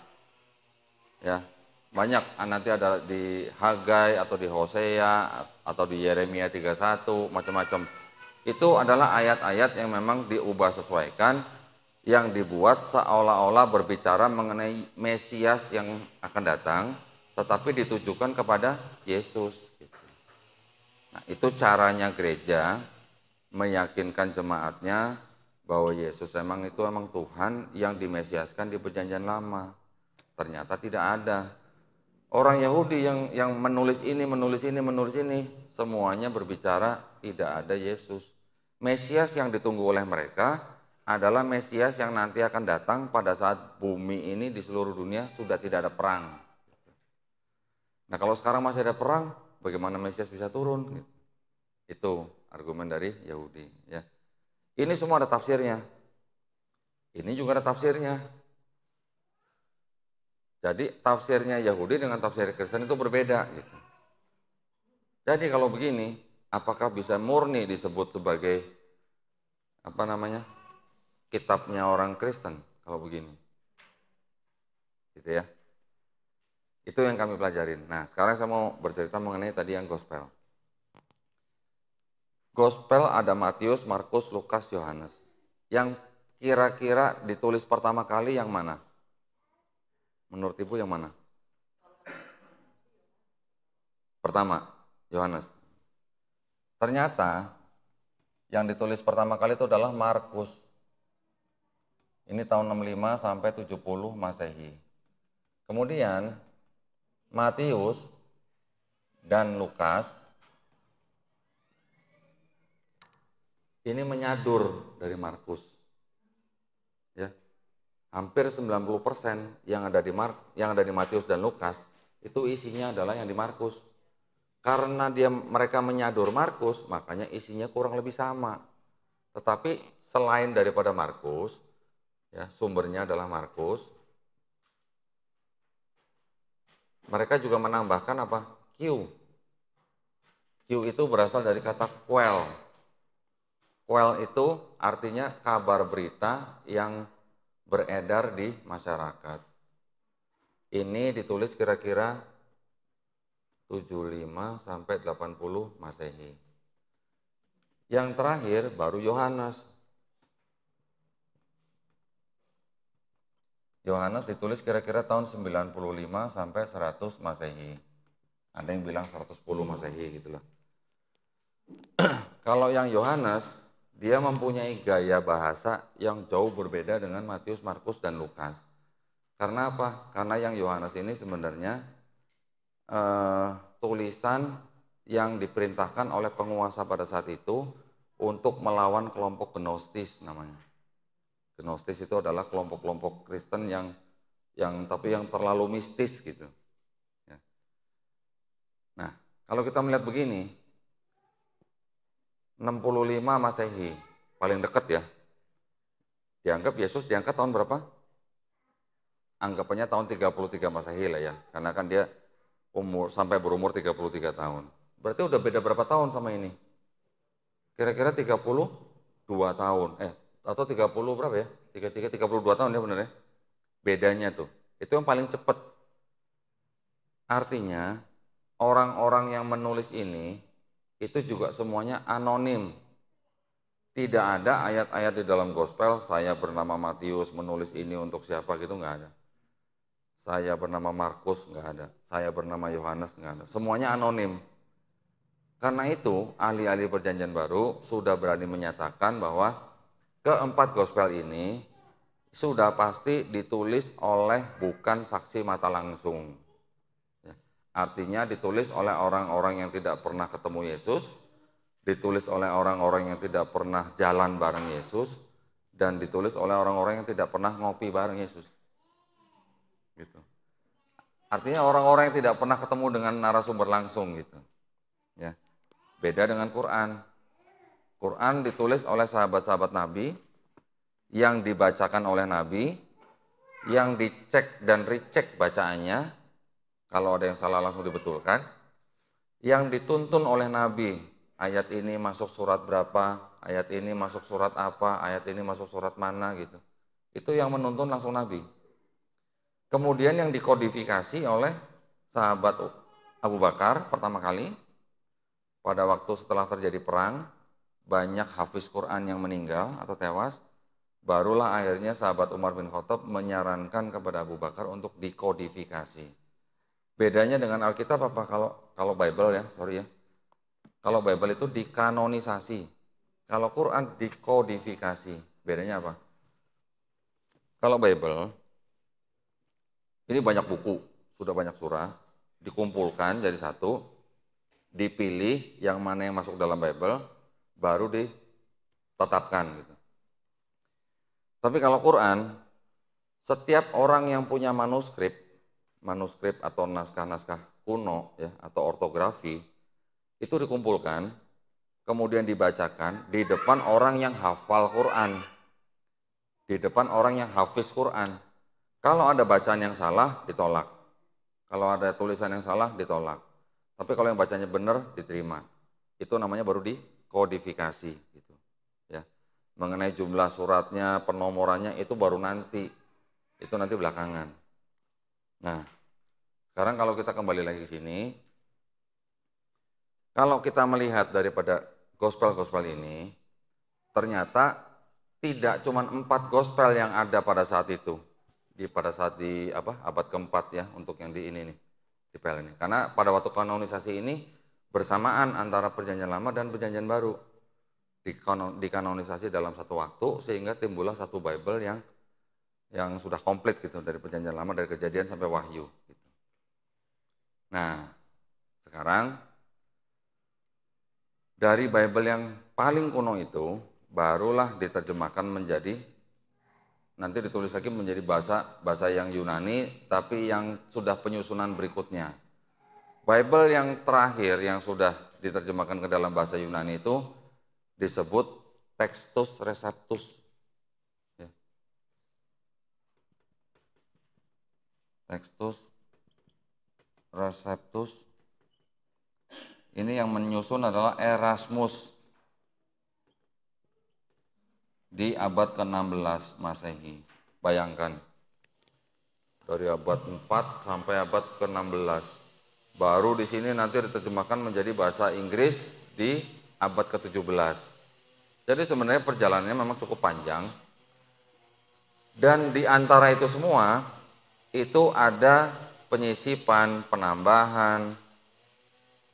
Ya. Banyak, nanti ada di Hagai atau di Hosea atau di Yeremia 31, macam-macam. Itu adalah ayat-ayat yang memang diubah sesuaikan, yang dibuat seolah-olah berbicara mengenai Mesias yang akan datang, tetapi ditujukan kepada Yesus. Nah, itu caranya gereja meyakinkan jemaatnya bahwa Yesus emang Tuhan yang dimesiaskan di Perjanjian Lama. Ternyata tidak ada. Orang Yahudi yang menulis ini, semuanya berbicara tidak ada Yesus. Mesias yang ditunggu oleh mereka adalah Mesias yang nanti akan datang pada saat bumi ini di seluruh dunia sudah tidak ada perang. Nah, kalau sekarang masih ada perang, bagaimana Mesias bisa turun? Itu argumen dari Yahudi. Ya. Ini semua ada tafsirnya. Ini juga ada tafsirnya. Jadi tafsirnya Yahudi dengan tafsir Kristen itu berbeda. Gitu. Jadi kalau begini, apakah bisa murni disebut sebagai kitabnya orang Kristen kalau begini? Gitu ya. Itu yang kami pelajarin. Nah, sekarang saya mau bercerita mengenai tadi yang gospel. Gospel ada Matius, Markus, Lukas, Yohanes. Yang kira-kira ditulis pertama kali yang mana? Menurut Ibu yang mana? Pertama, Yohanes. Ternyata yang ditulis pertama kali itu adalah Markus. Ini tahun 65 sampai 70 Masehi. Kemudian Matius dan Lukas ini menyadur dari Markus. Ya. Hampir 90% yang ada di Matius dan Lukas itu isinya adalah yang di Markus. Karena mereka menyadur Markus, makanya isinya kurang lebih sama. Tetapi selain daripada Markus, ya, sumbernya adalah Markus, mereka juga menambahkan apa? Q. Q itu berasal dari kata quell. Quell itu artinya kabar berita yang beredar di masyarakat. Ini ditulis kira-kira 75 sampai 80 Masehi. Yang terakhir baru Yohanes. Yohanes ditulis kira-kira tahun 95 sampai 100 Masehi. Ada yang bilang 110 Masehi gitulah. Kalau yang Yohanes, dia mempunyai gaya bahasa yang jauh berbeda dengan Matius, Markus, dan Lukas. Karena apa? Karena yang Yohanes ini sebenarnya tulisan yang diperintahkan oleh penguasa pada saat itu untuk melawan kelompok Gnostis namanya. Gnostis itu adalah kelompok-kelompok Kristen yang terlalu mistis gitu. Ya. Nah, kalau kita melihat begini, 65 Masehi, paling dekat ya. Dianggap Yesus diangkat tahun berapa? Anggapannya tahun 33 Masehi lah ya. Karena kan dia sampai berumur 33 tahun. Berarti udah beda berapa tahun sama ini? Kira-kira 32 tahun. Atau 30 berapa ya? 32 tahun ya bener ya? Bedanya tuh. Itu yang paling cepat. Artinya orang-orang yang menulis ini itu juga semuanya anonim. Tidak ada ayat-ayat di dalam gospel, saya bernama Matius menulis ini untuk siapa gitu, nggak ada. Saya bernama Markus, nggak ada. Saya bernama Yohanes, nggak ada. Semuanya anonim. Karena itu, ahli-ahli perjanjian baru sudah berani menyatakan bahwa keempat gospel ini sudah pasti ditulis oleh bukan saksi mata langsung. Ya. Artinya ditulis oleh orang-orang yang tidak pernah ketemu Yesus, ditulis oleh orang-orang yang tidak pernah jalan bareng Yesus, dan ditulis oleh orang-orang yang tidak pernah ngopi bareng Yesus. Gitu. Artinya orang-orang yang tidak pernah ketemu dengan narasumber langsung gitu. Ya. Beda dengan Quran. Quran ditulis oleh sahabat-sahabat Nabi, yang dibacakan oleh Nabi, yang dicek dan recheck bacaannya, kalau ada yang salah langsung dibetulkan, yang dituntun oleh Nabi, ayat ini masuk surat berapa, ayat ini masuk surat apa, ayat ini masuk surat mana gitu. Itu yang menuntun langsung Nabi. Kemudian yang dikodifikasi oleh sahabat Abu Bakar pertama kali, pada waktu setelah terjadi perang, banyak hafiz Quran yang meninggal atau tewas, barulah akhirnya sahabat Umar bin Khattab menyarankan kepada Abu Bakar untuk dikodifikasi. Bedanya dengan Alkitab apa? Kalau Bible ya, sorry ya. Kalau Bible itu dikanonisasi. Kalau Quran dikodifikasi. Bedanya apa? Kalau Bible, ini banyak buku, sudah banyak surah, dikumpulkan jadi satu, dipilih yang mana yang masuk dalam Bible, baru ditetapkan gitu. Tapi kalau Quran, setiap orang yang punya manuskrip atau naskah-naskah kuno ya atau ortografi itu dikumpulkan, kemudian dibacakan di depan orang yang hafal Quran, di depan orang yang hafiz Quran. Kalau ada bacaan yang salah, ditolak. Kalau ada tulisan yang salah, ditolak. Tapi kalau yang bacanya benar, diterima. Itu namanya baru dikodifikasi gitu. Ya. Mengenai jumlah suratnya, penomorannya itu baru nanti. Itu nanti belakangan. Nah, sekarang kalau kita kembali lagi ke sini, kalau kita melihat daripada gospel-gospel ini, ternyata tidak cuma 4 gospel yang ada pada saat itu. Pada saat di abad keempat ya, untuk yang di ini nih, di PL ini. Karena pada waktu kanonisasi ini bersamaan antara perjanjian lama dan perjanjian baru. Dikanonisasi dalam satu waktu sehingga timbullah satu Bible yang sudah komplit gitu, dari perjanjian lama, dari Kejadian sampai Wahyu gitu. Nah, sekarang dari Bible yang paling kuno itu barulah diterjemahkan menjadi, nanti ditulis lagi menjadi bahasa yang Yunani, tapi yang sudah penyusunan berikutnya. Bible yang terakhir yang sudah diterjemahkan ke dalam bahasa Yunani itu disebut Textus Receptus. Ya. Textus Receptus. Ini yang menyusun adalah Erasmus di abad ke-16 Masehi. Bayangkan, dari abad 4 sampai abad ke-16. Baru di sini nanti diterjemahkan menjadi bahasa Inggris di abad ke-17. Jadi sebenarnya perjalanannya memang cukup panjang. Dan di antara itu semua, itu ada penyisipan, penambahan,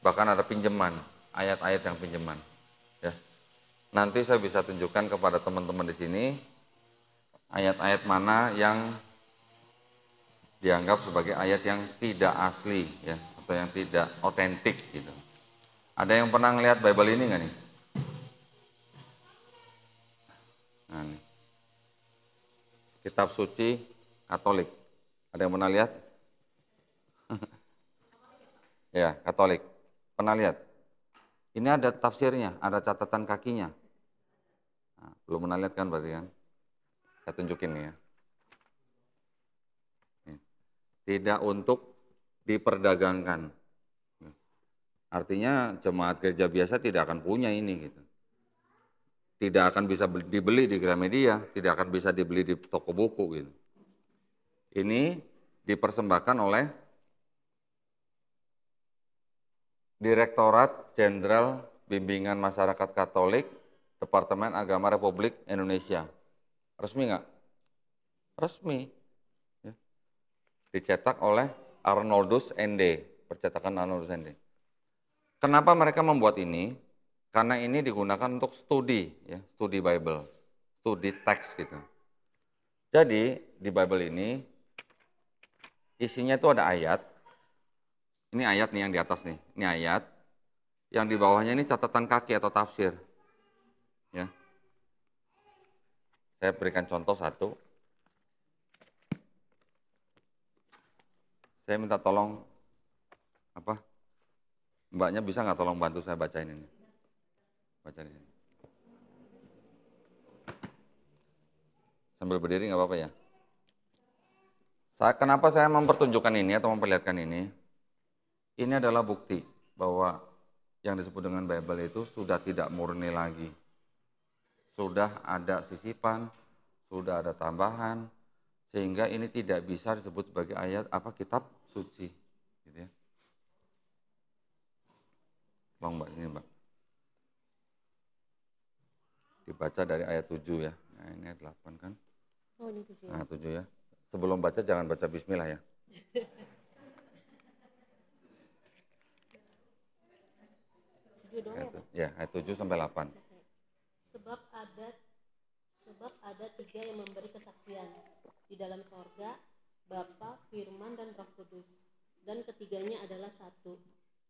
bahkan ada pinjaman, ayat-ayat yang pinjaman. Ya. Nanti saya bisa tunjukkan kepada teman-teman di sini ayat-ayat mana yang dianggap sebagai ayat yang tidak asli ya, atau yang tidak otentik gitu. Ada yang pernah ngelihat Bible ini nggak nih? Nah, nih. Kitab suci Katolik. Ada yang pernah lihat? Ya, Katolik. Pernah lihat? Ini ada tafsirnya, ada catatan kakinya. Nah, belum pernah lihat kan berarti kan? Saya tunjukin nih ya. Tidak untuk diperdagangkan. Artinya jemaat gereja biasa tidak akan punya ini gitu. Tidak akan bisa dibeli di Gramedia, tidak akan bisa dibeli di toko buku gitu. Ini dipersembahkan oleh Direktorat Jenderal Bimbingan Masyarakat Katolik, Departemen Agama Republik Indonesia. Resmi nggak? Resmi. Ya. Dicetak oleh Arnoldus ND, percetakan Arnoldus ND. Kenapa mereka membuat ini? Karena ini digunakan untuk studi, ya, studi Bible, studi teks gitu. Jadi di Bible ini isinya itu ada ayat. Ini ayat nih yang di atas nih, ini ayat. Yang di bawahnya ini catatan kaki atau tafsir. Ya. Saya berikan contoh satu. Saya minta tolong, mbaknya bisa nggak tolong bantu saya bacain ini? Bacain ini. Sambil berdiri nggak apa-apa ya? Kenapa saya mempertunjukkan ini atau memperlihatkan ini? Ini adalah bukti bahwa yang disebut dengan Bible itu sudah tidak murni lagi. Sudah ada sisipan, sudah ada tambahan, sehingga ini tidak bisa disebut sebagai ayat kitab suci. Gitu ya. Tolong Mbak, sini Mbak. Dibaca dari ayat 7 ya. Nah ini ayat 8 kan. Oh ini 7. Nah 7 ya. Sebelum baca jangan baca bismillah ya. Ayat 7 sampai 8. Sebab ada 3 yang memberi kesaksian di dalam sorga, Bapa, Firman, dan Roh Kudus. Dan ketiganya adalah satu.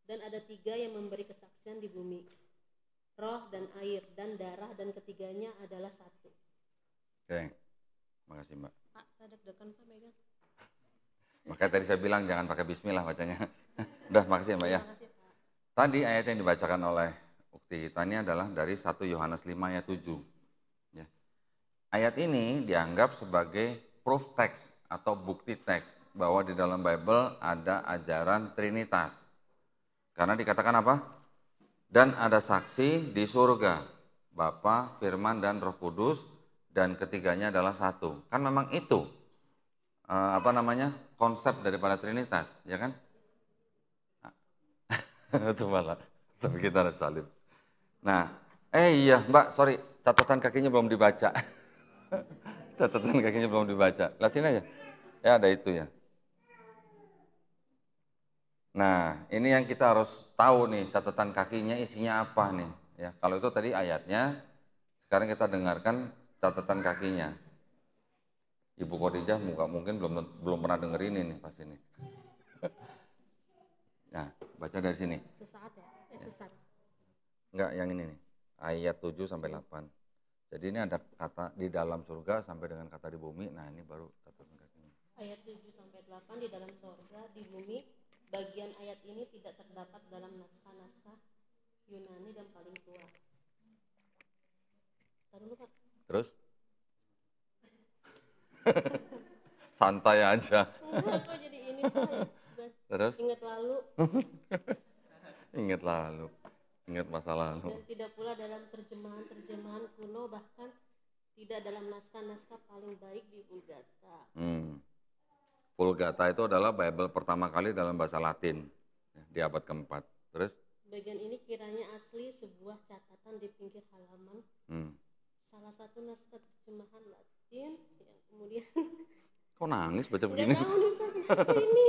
Dan ada 3 yang memberi kesaksian di bumi, roh dan air dan darah, dan ketiganya adalah satu. Oke, makasih Mbak. Pak, saya deg-degan Pak megang. Makanya tadi saya bilang jangan pakai bismillah bacanya. Udah, makasih ya Mbak ya. Makasih, Pak. Tadi ayat yang dibacakan oleh Ukti kita ini adalah dari 1 Yohanes 5 ayat 7. Ya. Ayat ini dianggap sebagai proof text atau bukti teks bahwa di dalam Bible ada ajaran Trinitas. Karena dikatakan apa? Dan ada saksi di surga, Bapa, Firman, dan Roh Kudus, dan ketiganya adalah satu. Kan memang itu konsep daripada Trinitas, ya kan? Itu malah, tapi kita harus salib. Nah, iya Mbak, sorry, catatan kakinya belum dibaca. Catatan kakinya belum dibaca. Lihat sini aja. Ya ada itu ya. Nah, ini yang kita harus tahu nih, catatan kakinya isinya apa nih. Ya, kalau itu tadi ayatnya, sekarang kita dengarkan catatan kakinya. Ibu Khadijah mungkin belum pernah denger ini nih pasti nih. Nah, baca dari sini. Sesaat ya? Sesat. Enggak, yang ini nih. Ayat 7 sampai 8. Jadi ini ada kata di dalam surga sampai dengan kata di bumi. Nah, ini baru catatan kakinya. Ayat 7 sampai 8 di dalam surga, di bumi. Bagian ayat ini tidak terdapat dalam naskah-naskah Yunani dan paling tua. Taruh dulu Pak. Terus? Santai aja. Kok jadi ini Pak? Terus? Ingat lalu. Ingat lalu. Ingat masa lalu. Dan tidak pula dalam terjemahan kuno, bahkan tidak dalam naskah-naskah paling baik di Vulgata. Vulgata itu adalah Bible pertama kali dalam bahasa Latin di abad keempat. Terus? Bagian ini kiranya asli sebuah catatan di pinggir halaman. Salah satu naskah terjemahan Latin yang kemudian. Kok nangis baca begini? Nggak tahu nih Pak, kenapa ini?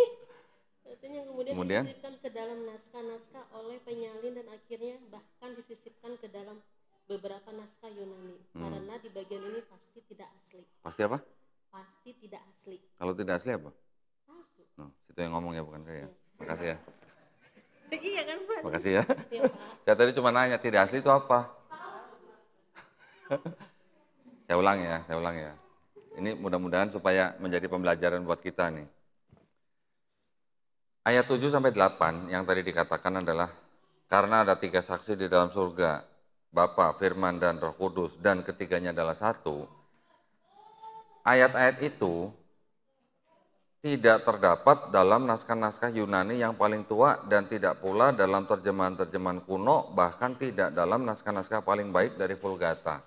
Katanya Kemudian disisipkan ke dalam naskah-naskah oleh penyalin dan akhirnya bahkan disisipkan ke dalam beberapa naskah Yunani. Karena di bagian ini pasti tidak asli. Pasti apa? Pasti tidak asli. Kalau tidak asli apa? Palsu. Itu yang ngomong ya, bukan saya. Makasih ya. Iya kan Pak? Makasih ya. Iya Pak. Saya tadi cuma nanya tidak asli itu apa? Saya ulang ya. Ini mudah-mudahan supaya menjadi pembelajaran buat kita nih. Ayat 7 sampai 8 yang tadi dikatakan adalah karena ada 3 saksi di dalam surga, Bapa, Firman, dan Roh Kudus, dan ketiganya adalah satu. ayat-ayat itu tidak terdapat dalam naskah-naskah Yunani yang paling tua dan tidak pula dalam terjemahan-terjemahan kuno, bahkan tidak dalam naskah-naskah paling baik dari Vulgata.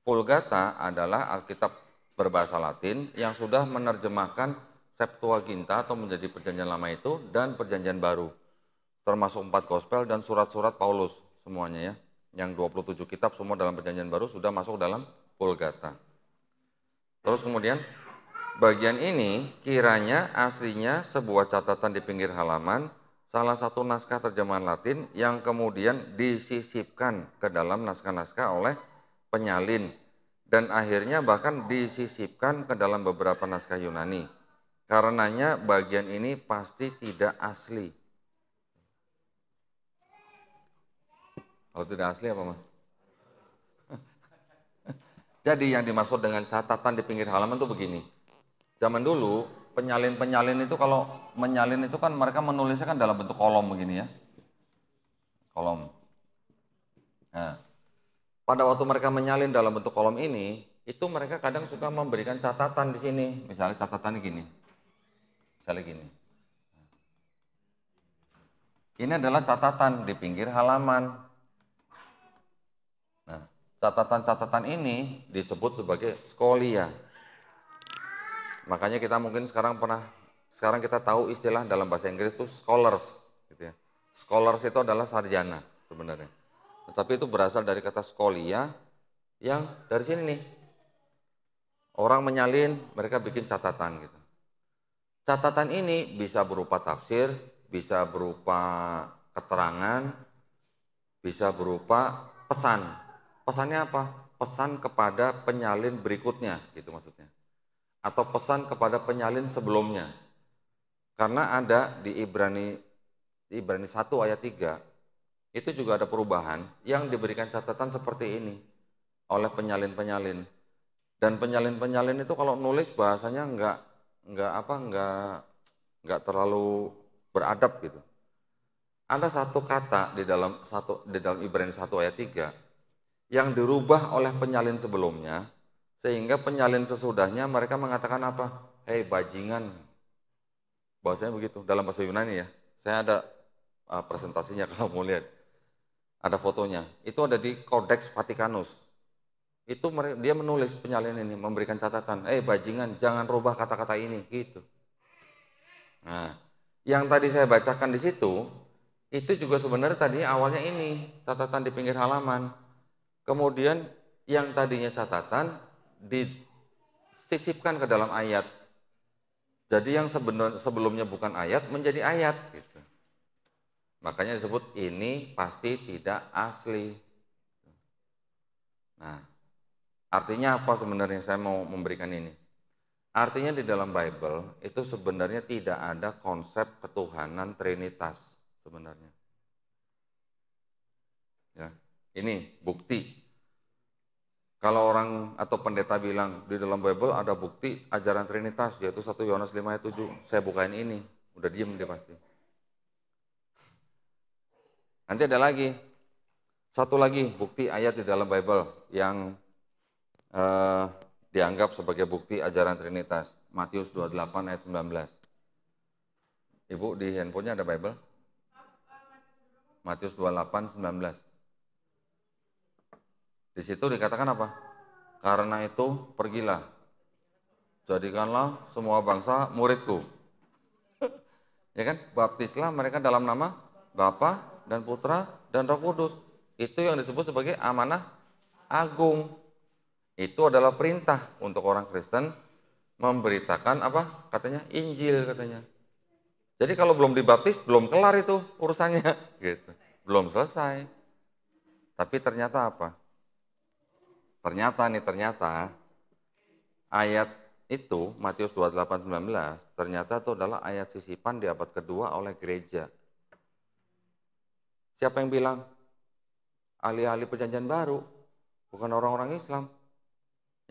Vulgata adalah Alkitab berbahasa Latin yang sudah menerjemahkan Septuaginta atau menjadi perjanjian lama itu dan perjanjian baru, termasuk 4 gospel dan surat-surat Paulus semuanya ya. Yang 27 kitab semua dalam perjanjian baru sudah masuk dalam Vulgata. Terus kemudian bagian ini kiranya aslinya sebuah catatan di pinggir halaman, salah satu naskah terjemahan Latin yang kemudian disisipkan ke dalam naskah-naskah oleh penyalin dan akhirnya bahkan disisipkan ke dalam beberapa naskah Yunani. Karenanya bagian ini pasti tidak asli. Kalau tidak asli apa, Mas? Jadi yang dimaksud dengan catatan di pinggir halaman itu begini. Zaman dulu penyalin-penyalin itu kalau menyalin itu kan mereka menulisnya kan dalam bentuk kolom begini ya. Kolom. Nah, pada waktu mereka menyalin dalam bentuk kolom ini, itu mereka kadang suka memberikan catatan di sini. Misalnya catatannya gini. Misalnya gini. Ini adalah catatan di pinggir halaman. Nah, catatan-catatan ini disebut sebagai scholia. Makanya kita mungkin sekarang kita tahu istilah dalam bahasa Inggris itu scholars, gitu ya. Scholars itu adalah sarjana sebenarnya. Tetapi itu berasal dari kata scholia yang dari sini nih. Orang menyalin, mereka bikin catatan gitu. Catatan ini bisa berupa tafsir, bisa berupa keterangan, bisa berupa pesan. Pesannya apa? Pesan kepada penyalin berikutnya, gitu maksudnya. Atau pesan kepada penyalin sebelumnya. Karena ada di Ibrani 1 ayat 3, itu juga ada perubahan yang diberikan catatan seperti ini oleh penyalin-penyalin. Dan penyalin-penyalin itu kalau nulis bahasanya nggak terlalu beradab gitu. Ada satu kata di dalam Ibrani 1 ayat 3 yang dirubah oleh penyalin sebelumnya, sehingga penyalin sesudahnya mereka mengatakan apa? Hei bajingan. Bahasanya begitu dalam bahasa Yunani ya. Saya ada presentasinya kalau mau lihat. Ada fotonya. Itu ada di Codex Vaticanus. Itu dia menulis penyalin ini, memberikan catatan. Bajingan, jangan rubah kata-kata ini, gitu. Nah, yang tadi saya bacakan di situ, itu juga sebenarnya tadi awalnya ini, catatan di pinggir halaman. Kemudian yang tadinya catatan disisipkan ke dalam ayat. Jadi yang sebelumnya bukan ayat menjadi ayat gitu. Makanya disebut ini pasti tidak asli. Nah, artinya apa sebenarnya saya mau memberikan ini? Artinya di dalam Bible itu sebenarnya tidak ada konsep ketuhanan Trinitas sebenarnya. Ya, ini bukti. Kalau orang atau pendeta bilang di dalam Bible ada bukti ajaran Trinitas, yaitu 1 Yohanes 5 ayat 7, saya bukain ini, udah diem dia pasti. Nanti ada lagi, satu lagi bukti ayat di dalam Bible yang dianggap sebagai bukti ajaran Trinitas, Matius 28 ayat 19. Ibu di handphonenya ada Bible? Matius 28, 19. Di situ dikatakan apa? Karena itu pergilah, jadikanlah semua bangsa muridku. Ya kan? Baptislah mereka dalam nama Bapa dan Putra dan Roh Kudus. Itu yang disebut sebagai amanah agung. Itu adalah perintah untuk orang Kristen memberitakan apa? Katanya Injil katanya. Jadi kalau belum dibaptis belum kelar itu urusannya gitu. Belum selesai. Tapi ternyata apa? Ternyata ayat itu Matius 28:19 ternyata itu adalah ayat sisipan di abad kedua oleh gereja. Siapa yang bilang? Ahli-ahli perjanjian baru, bukan orang-orang Islam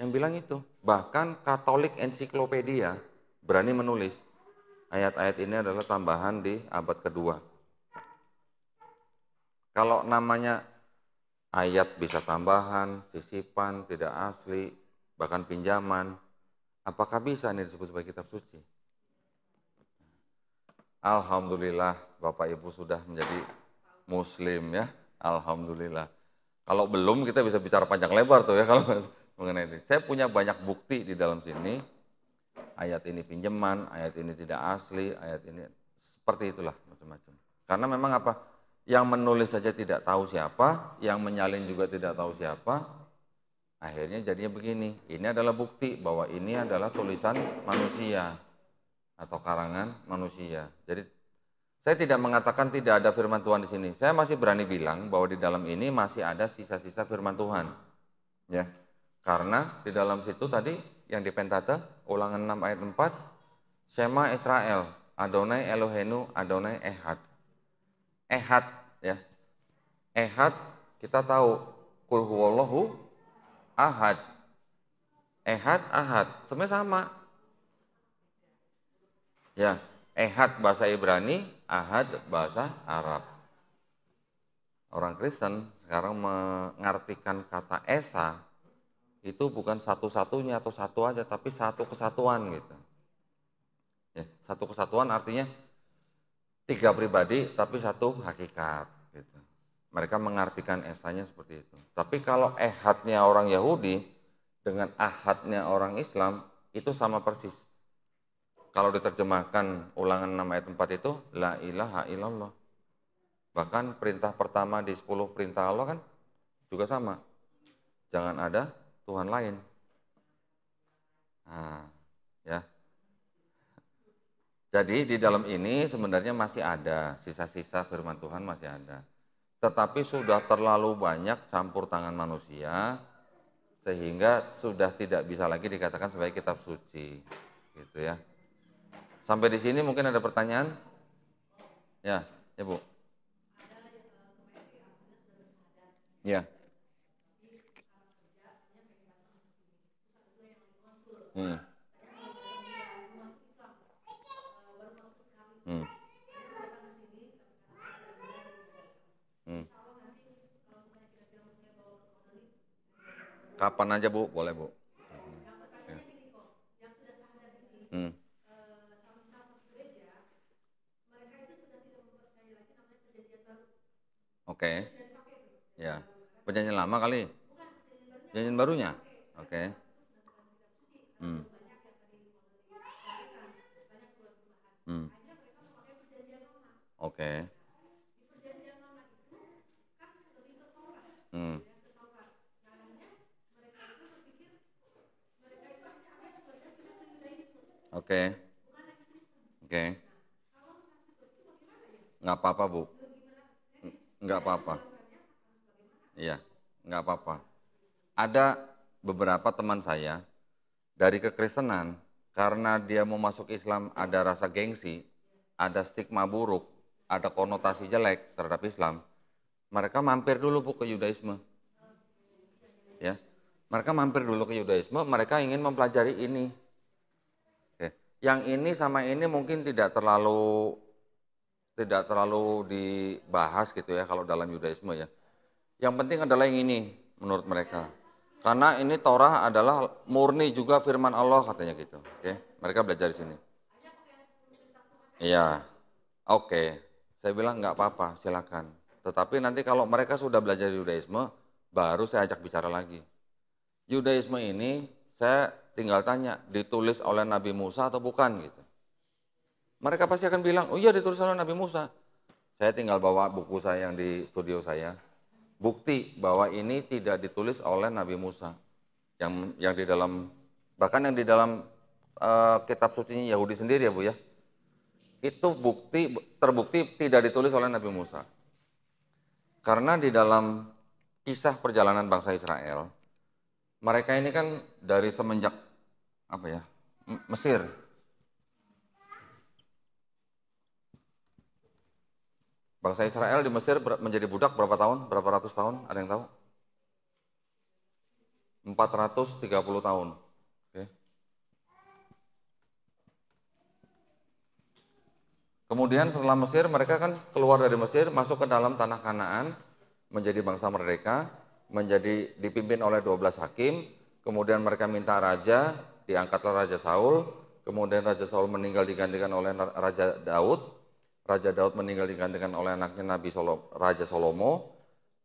yang bilang itu. Bahkan Katolik Ensiklopedia berani menulis ayat-ayat ini adalah tambahan di abad kedua. Kalau namanya ayat bisa tambahan, sisipan, tidak asli, bahkan pinjaman, Apakah bisa ini disebut sebagai kitab suci? Alhamdulillah Bapak Ibu sudah menjadi Muslim ya. Alhamdulillah. Kalau belum kita bisa bicara panjang lebar tuh ya kalau mengenai ini. Saya punya banyak bukti di dalam sini. Ayat ini pinjaman, ayat ini tidak asli, ayat ini seperti itulah macam-macam. Karena memang apa? Yang menulis saja tidak tahu siapa, yang menyalin juga tidak tahu siapa. Akhirnya jadinya begini. Ini adalah bukti bahwa ini adalah tulisan manusia atau karangan manusia. Jadi saya tidak mengatakan tidak ada firman Tuhan di sini. Saya masih berani bilang bahwa di dalam ini masih ada sisa-sisa firman Tuhan. Ya. Karena di dalam situ tadi yang di Pentateuch, Ulangan 6 ayat 4, Shema Israel, Adonai Elohenu, Adonai Ehad. Ehad ya. Ehad kita tahu Qul huwallahu ahad. Ehad, ahad, sebenarnya sama. Ya, ehad bahasa Ibrani, ahad bahasa Arab. Orang Kristen sekarang mengartikan kata esa itu bukan satu-satunya atau satu aja, tapi satu kesatuan gitu. Ya, satu kesatuan artinya tiga pribadi tapi satu hakikat gitu. Mereka mengartikan esanya seperti itu. Tapi kalau ehadnya orang Yahudi dengan ahadnya orang Islam itu sama persis. Kalau diterjemahkan Ulangan 6 ayat 4 itu la ilaha illallah. Bahkan perintah pertama di 10 perintah Allah kan juga sama. Jangan ada Tuhan lain. Nah, ya. Jadi di dalam ini sebenarnya masih ada sisa-sisa firman Tuhan masih ada. Tetapi sudah terlalu banyak campur tangan manusia sehingga sudah tidak bisa lagi dikatakan sebagai kitab suci. Gitu ya. Sampai di sini mungkin ada pertanyaan? Ya, ya Bu. Ya. Hmm. Hmm. Hmm. Kapan aja Bu, boleh Bu. Ya. Hmm. Oke. Ya. Perjanjian lama kali. Perjanjian barunya. Oke. Hmm. Hmm. Oke. Hmm. Oke. Oke. Nggak apa-apa Bu. Nggak apa-apa. Iya. Nggak apa-apa. Ada beberapa teman saya dari kekristenan karena dia mau masuk Islam ada rasa gengsi, ada stigma buruk, ada konotasi jelek terhadap Islam. Mereka mampir dulu Bu ke Yudaisme. Ya. Mereka mampir dulu ke Yudaisme, mereka ingin mempelajari ini. Oke. Yang ini sama ini mungkin tidak terlalu dibahas gitu ya kalau dalam Yudaisme ya. Yang penting adalah yang ini menurut mereka. Karena ini Torah adalah murni juga firman Allah katanya gitu. Oke, mereka belajar di sini. Iya, oke. Saya bilang nggak apa-apa, silakan. Tetapi nanti kalau mereka sudah belajar Yudaisme, baru saya ajak bicara lagi. Yudaisme ini saya tinggal tanya, ditulis oleh Nabi Musa atau bukan gitu. Mereka pasti akan bilang, oh iya ditulis oleh Nabi Musa. Saya tinggal bawa buku saya yang di studio saya. Bukti bahwa ini tidak ditulis oleh Nabi Musa. Yang di dalam, bahkan yang di dalam kitab sucinya Yahudi sendiri ya Bu ya. Itu terbukti tidak ditulis oleh Nabi Musa. Karena di dalam kisah perjalanan bangsa Israel, mereka ini kan dari semenjak apa ya, Mesir. Bangsa Israel di Mesir menjadi budak berapa tahun? Berapa ratus tahun? Ada yang tahu? 430 tahun. Oke. Kemudian setelah Mesir, mereka kan keluar dari Mesir, masuk ke dalam tanah Kanaan, menjadi bangsa merdeka, menjadi dipimpin oleh 12 hakim, kemudian mereka minta raja, diangkatlah Raja Saul, kemudian Raja Saul meninggal digantikan oleh Raja Daud, Raja Daud meninggal digantikan oleh anaknya Raja Salomo.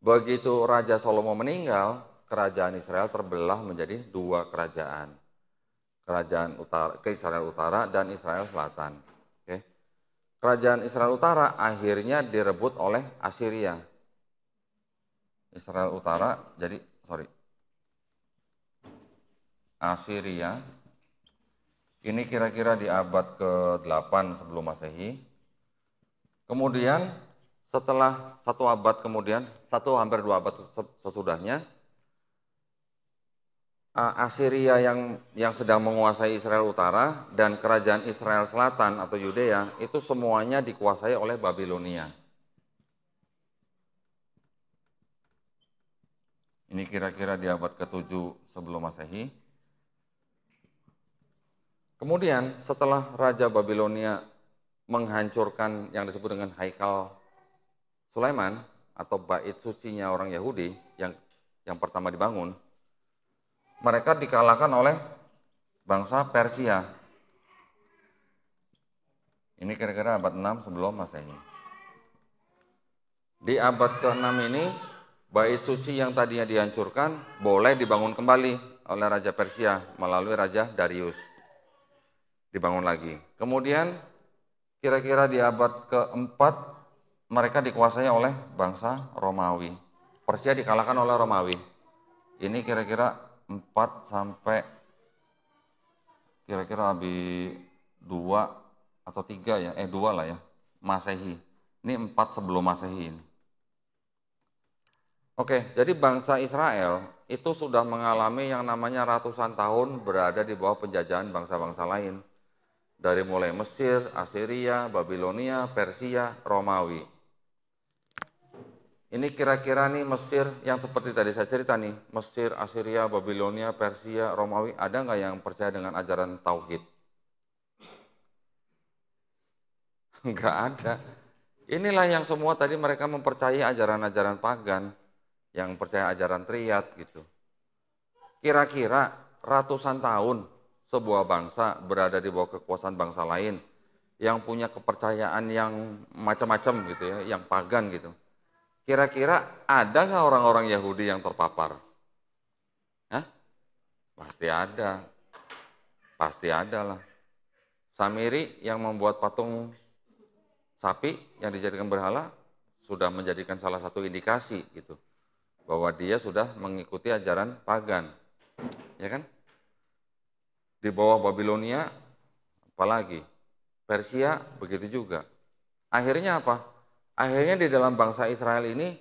Begitu Raja Salomo meninggal, kerajaan Israel terbelah menjadi dua kerajaan. Kerajaan utara, ke Israel Utara dan Israel Selatan. Oke. Kerajaan Israel Utara akhirnya direbut oleh Assyria. Israel Utara, Assyria, ini kira-kira di abad ke-8 sebelum Masehi. Kemudian setelah satu abad kemudian, hampir 2 abad sesudahnya, Assyria yang sedang menguasai Israel Utara dan kerajaan Israel Selatan atau Yudea itu semuanya dikuasai oleh Babilonia. Ini kira-kira di abad ke-7 sebelum Masehi. Kemudian setelah Raja Babilonia menghancurkan yang disebut dengan Haikal Sulaiman atau bait sucinya orang Yahudi yang pertama dibangun, mereka dikalahkan oleh bangsa Persia. Ini kira-kira abad 6 sebelum Masehi. Di abad ke-6 ini, bait suci yang tadinya dihancurkan boleh dibangun kembali oleh Raja Persia melalui Raja Darius. Dibangun lagi. Kemudian kira-kira di abad ke-4 mereka dikuasai oleh bangsa Romawi. Persia dikalahkan oleh Romawi. Ini kira-kira 4 sampai kira-kira abad 2 atau 3 ya, 2 lah ya, Masehi. Ini 4 sebelum Masehi ini. Oke, jadi bangsa Israel itu sudah mengalami yang namanya ratusan tahun berada di bawah penjajahan bangsa-bangsa lain. Dari mulai Mesir, Assyria, Babilonia, Persia, Romawi. Ini kira-kira nih Mesir yang seperti tadi saya cerita nih, Mesir, Assyria, Babilonia, Persia, Romawi, ada nggak yang percaya dengan ajaran Tauhid? Nggak ada. Inilah yang semua tadi mereka mempercayai ajaran-ajaran pagan, yang percaya ajaran triad gitu. Kira-kira ratusan tahun sebuah bangsa berada di bawah kekuasaan bangsa lain yang punya kepercayaan yang macam-macam gitu ya, yang pagan gitu. Kira-kira ada nggak orang-orang Yahudi yang terpapar? Hah? Pasti ada. Pasti ada lah. Samiri yang membuat patung sapi yang dijadikan berhala sudah menjadikan salah satu indikasi gitu bahwa dia sudah mengikuti ajaran pagan, ya kan? Di bawah Babilonia, apalagi Persia begitu juga. Akhirnya apa? Akhirnya di dalam bangsa Israel ini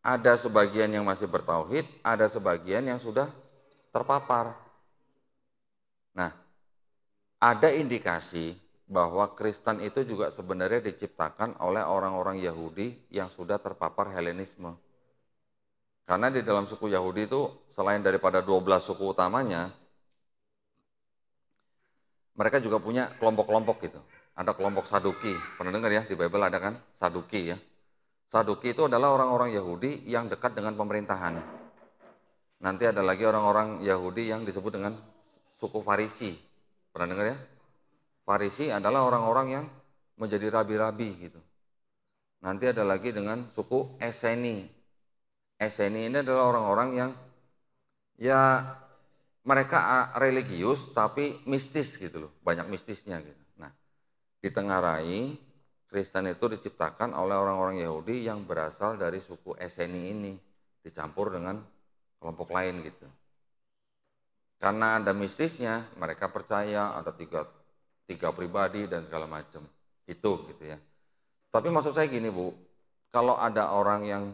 ada sebagian yang masih bertauhid, ada sebagian yang sudah terpapar. Nah, ada indikasi bahwa Kristen itu juga sebenarnya diciptakan oleh orang-orang Yahudi yang sudah terpapar Helenisme. Karena di dalam suku Yahudi itu selain daripada 12 suku utamanya, mereka juga punya kelompok-kelompok gitu. Ada kelompok Saduki, pernah dengar ya di Bible ada kan Saduki ya. Saduki itu adalah orang-orang Yahudi yang dekat dengan pemerintahan. Nanti ada lagi orang-orang Yahudi yang disebut dengan suku Farisi, pernah dengar ya? Farisi adalah orang-orang yang menjadi rabi-rabi gitu. Nanti ada lagi dengan suku Eseni. Eseni ini adalah orang-orang yang ya mereka religius tapi mistis gitu loh, banyak mistisnya gitu. Nah, ditengarai Kristen itu diciptakan oleh orang-orang Yahudi yang berasal dari suku Eseni ini, dicampur dengan kelompok lain gitu. Karena ada mistisnya, mereka percaya ada tiga pribadi dan segala macam. Itu gitu ya. Tapi maksud saya gini Bu, kalau ada orang yang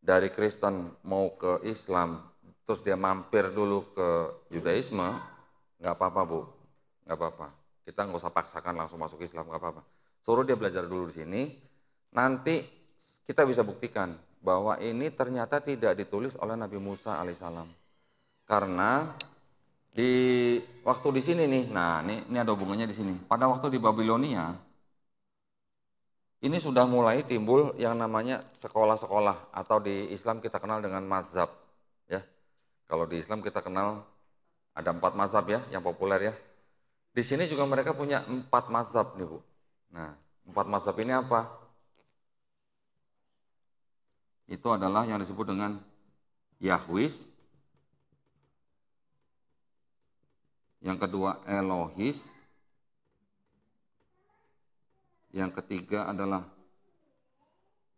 dari Kristen mau ke Islam, terus dia mampir dulu ke Yudaisme, nggak apa-apa Bu, nggak apa-apa. Kita nggak usah paksakan langsung masuk Islam, nggak apa-apa. Suruh dia belajar dulu di sini, nanti kita bisa buktikan bahwa ini ternyata tidak ditulis oleh Nabi Musa alaihissalam. Karena di waktu di sini nih, nah ini ada hubungannya di sini. Pada waktu di Babilonia, ini sudah mulai timbul yang namanya sekolah-sekolah atau di Islam kita kenal dengan mazhab, ya. Kalau di Islam kita kenal Ada 4 mazhab ya, yang populer ya. Di sini juga mereka punya 4 mazhab nih Bu. Nah, 4 mazhab ini apa? Itu adalah yang disebut dengan Yahwis, yang kedua Elohis, yang ketiga adalah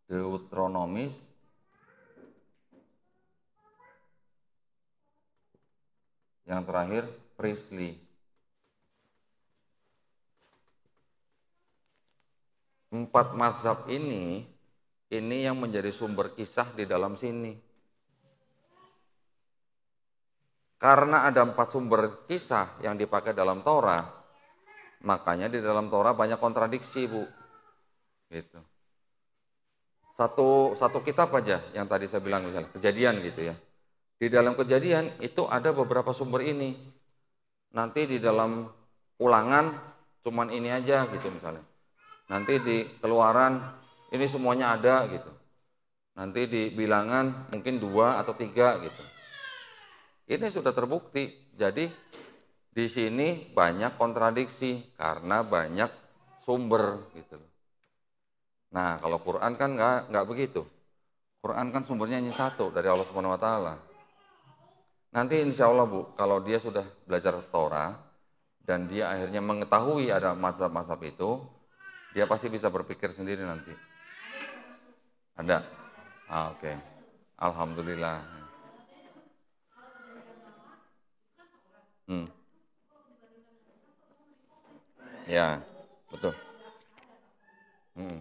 Deuteronomis, yang terakhir Priestly. 4 mazhab ini yang menjadi sumber kisah di dalam sini. Karena ada 4 sumber kisah yang dipakai dalam Torah, makanya di dalam Torah banyak kontradiksi, Bu. Gitu. Satu kitab aja yang tadi saya bilang misalnya, Kejadian gitu ya. Di dalam Kejadian itu ada beberapa sumber ini. Nanti di dalam Ulangan cuman ini aja gitu misalnya. Nanti di Keluaran ini semuanya ada gitu. Nanti di Bilangan mungkin 2 atau 3 gitu. Ini sudah terbukti. Jadi di sini banyak kontradiksi karena banyak sumber gitu. Nah, kalau Quran kan nggak begitu. Quran kan sumbernya hanya satu dari Allah Subhanahu Wa Taala. Nanti insya Allah Bu, kalau dia sudah belajar Torah dan dia akhirnya mengetahui ada mazhab-mazhab itu, dia pasti bisa berpikir sendiri nanti. Ada? Oke. Alhamdulillah. Hmm. Ya, betul. Hmm.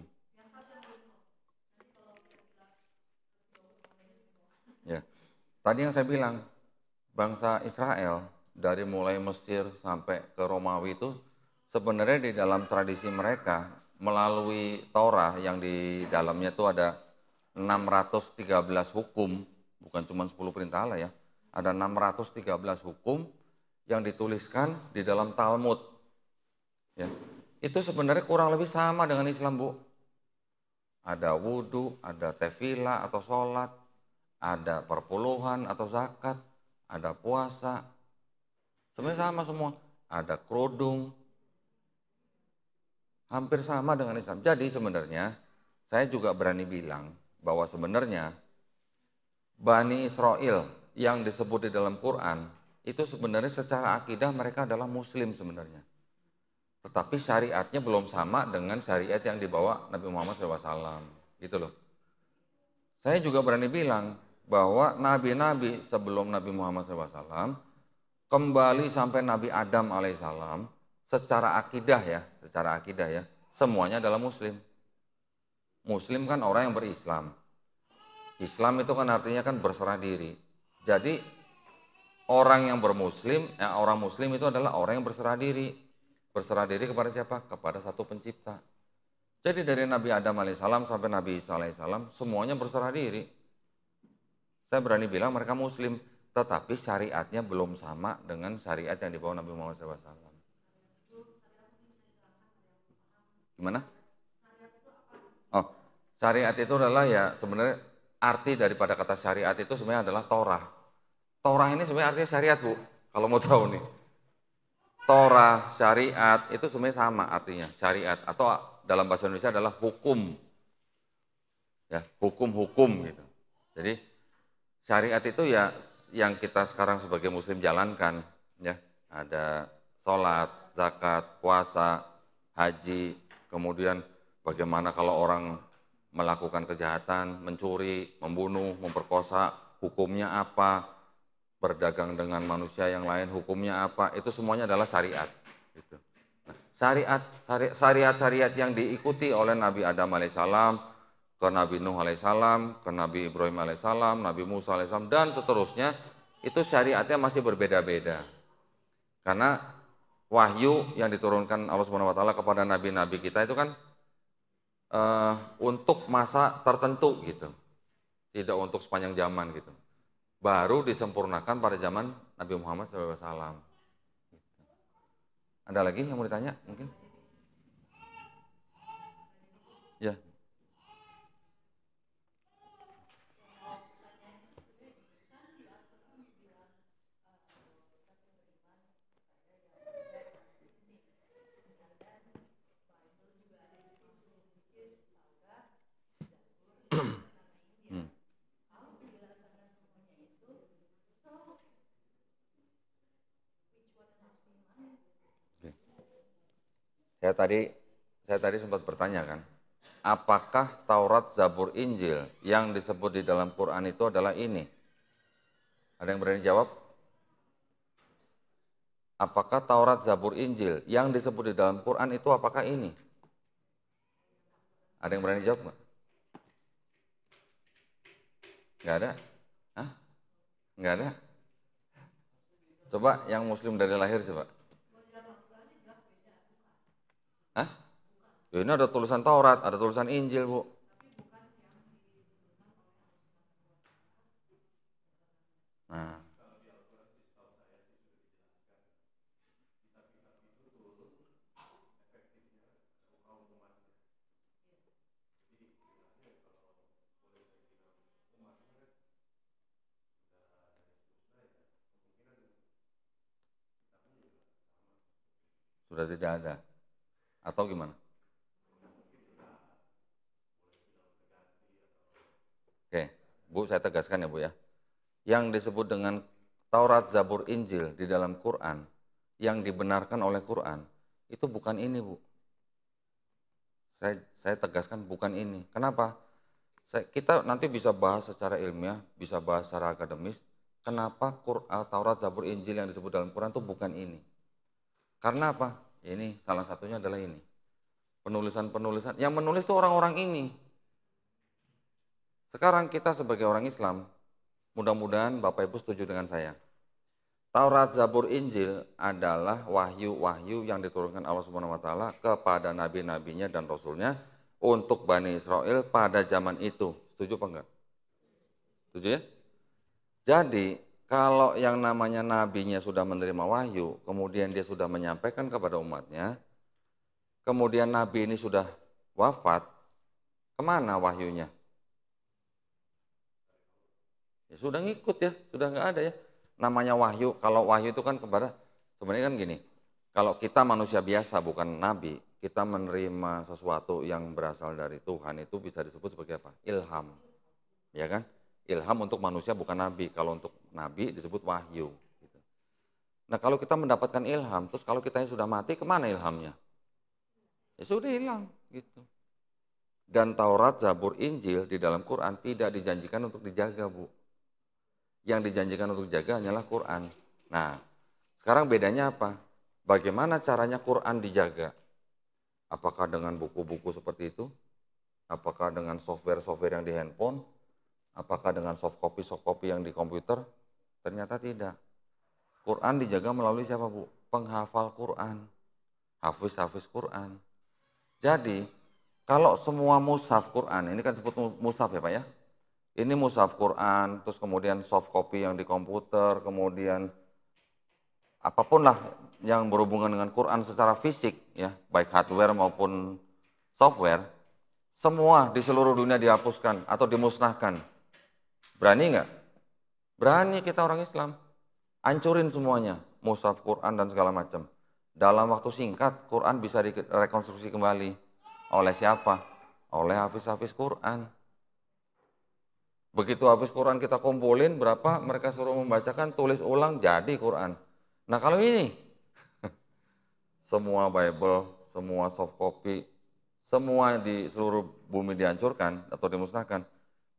Ya. Tadi yang saya bilang, bangsa Israel dari mulai Mesir sampai ke Romawi itu sebenarnya di dalam tradisi mereka melalui Torah yang di dalamnya itu ada 613 hukum, bukan cuma 10 perintah Allah ya. Ada 613 hukum yang dituliskan di dalam Talmud. Ya. Itu sebenarnya kurang lebih sama dengan Islam, Bu. Ada wudhu, ada tefillah atau sholat, ada perpuluhan atau zakat, ada puasa. Sebenarnya sama semua. Ada kerudung. Hampir sama dengan Islam. Jadi sebenarnya saya juga berani bilang bahwa sebenarnya Bani Israel yang disebut di dalam Quran itu sebenarnya secara akidah mereka adalah Muslim sebenarnya. Tetapi syariatnya belum sama dengan syariat yang dibawa Nabi Muhammad SAW. Gitu loh. Saya juga berani bilang bahwa nabi-nabi sebelum Nabi Muhammad SAW kembali sampai Nabi Adam alaihissalam secara akidah ya, semuanya adalah Muslim. Muslim kan orang yang berislam. Islam itu kan artinya kan berserah diri. Jadi orang yang orang Muslim itu adalah orang yang berserah diri. Berserah diri kepada siapa? Kepada satu pencipta. Jadi dari Nabi Adam alaihissalam sampai Nabi Isa alaihissalam semuanya berserah diri. Saya berani bilang mereka Muslim, tetapi syariatnya belum sama dengan syariat yang dibawa Nabi Muhammad SAW. Gimana? Oh, syariat itu adalah ya sebenarnya arti daripada kata syariat itu sebenarnya adalah Torah. Torah ini sebenarnya artinya syariat, Bu. Kalau mau tahu nih. Torah, syariat itu sebenarnya sama artinya, syariat atau dalam bahasa Indonesia adalah hukum. Ya, hukum-hukum gitu. Jadi syariat itu ya yang kita sekarang sebagai muslim jalankan ya. Ada sholat, zakat, puasa, haji, kemudian bagaimana kalau orang melakukan kejahatan, mencuri, membunuh, memperkosa, hukumnya apa, berdagang dengan manusia yang lain, hukumnya apa, itu semuanya adalah syariat. Gitu. Nah, syariat-syariat yang diikuti oleh Nabi Adam alaihissalam, ke Nabi Nuh alaihissalam, ke Nabi Ibrahim alaihissalam, Nabi Musa alaihissalam, dan seterusnya, itu syariatnya masih berbeda-beda. Karena wahyu yang diturunkan Allah Subhanahu Wa Taala kepada nabi-nabi kita itu kan untuk masa tertentu gitu, tidak untuk sepanjang zaman gitu. Baru disempurnakan pada zaman Nabi Muhammad SAW. Ada lagi yang mau ditanya mungkin? Ya. saya tadi sempat bertanya kan, apakah Taurat, Zabur, Injil yang disebut di dalam Quran itu adalah ini? Ada yang berani jawab? Apakah Taurat, Zabur, Injil yang disebut di dalam Quran itu apakah ini? Ada yang berani jawab nggak? Nggak ada? Hah? Nggak ada? Coba yang muslim dari lahir coba. Hah? Ya, ini ada tulisan Taurat, ada tulisan Injil, Bu. Nah, sudah tidak ada. Atau gimana? Oke, Bu, saya tegaskan ya, Bu ya. Yang disebut dengan Taurat, Zabur, Injil di dalam Quran, yang dibenarkan oleh Quran, itu bukan ini, Bu. Saya tegaskan bukan ini. Kenapa? Kita nanti bisa bahas secara ilmiah, bisa bahas secara akademis, kenapa Taurat, Zabur, Injil yang disebut dalam Quran itu bukan ini. Karena apa? Ini salah satunya adalah ini. Penulisan-penulisan, yang menulis itu orang-orang ini. Sekarang kita sebagai orang Islam, mudah-mudahan Bapak Ibu setuju dengan saya. Taurat, Zabur, Injil adalah wahyu-wahyu yang diturunkan Allah Subhanahu wa taala kepada nabi-nabinya dan rasulnya untuk Bani Israel pada zaman itu. Setuju apa enggak? Setuju ya? Jadi, kalau yang namanya nabinya sudah menerima wahyu, kemudian dia sudah menyampaikan kepada umatnya, kemudian nabi ini sudah wafat, kemana wahyunya? Ya sudah ngikut ya, sudah nggak ada ya. Namanya wahyu, kalau wahyu itu kan kepada, sebenarnya kan gini, kalau kita manusia biasa bukan nabi, kita menerima sesuatu yang berasal dari Tuhan itu bisa disebut sebagai apa? Ilham, ya kan? Ilham untuk manusia bukan nabi, kalau untuk nabi disebut wahyu. Gitu. Nah kalau kita mendapatkan ilham, terus kalau kita sudah mati, kemana ilhamnya? Ya sudah hilang, gitu. Dan Taurat, Zabur, Injil di dalam Quran tidak dijanjikan untuk dijaga, Bu. Yang dijanjikan untuk dijaga hanyalah Quran. Nah, sekarang bedanya apa? Bagaimana caranya Quran dijaga? Apakah dengan buku-buku seperti itu? Apakah dengan software-software yang di handphone? Apakah dengan soft copy yang di komputer? Ternyata tidak. Quran dijaga melalui siapa, Bu? Penghafal Quran. Hafiz-hafiz Quran. Jadi, kalau semua mushaf Quran, ini kan disebut mushaf ya Pak ya? Ini mushaf Quran, terus kemudian soft copy yang di komputer, kemudian apapun lah yang berhubungan dengan Quran secara fisik, ya, baik hardware maupun software, semua di seluruh dunia dihapuskan atau dimusnahkan. Berani nggak? Berani kita orang Islam. Hancurin semuanya, mushaf Quran dan segala macam. Dalam waktu singkat, Quran bisa direkonstruksi kembali. Oleh siapa? Oleh hafiz-hafiz Quran. Begitu habis Quran kita kumpulin, berapa mereka suruh membacakan, tulis ulang, jadi Quran. Nah kalau ini, semua Bible, semua soft copy, semua di seluruh bumi dihancurkan atau dimusnahkan,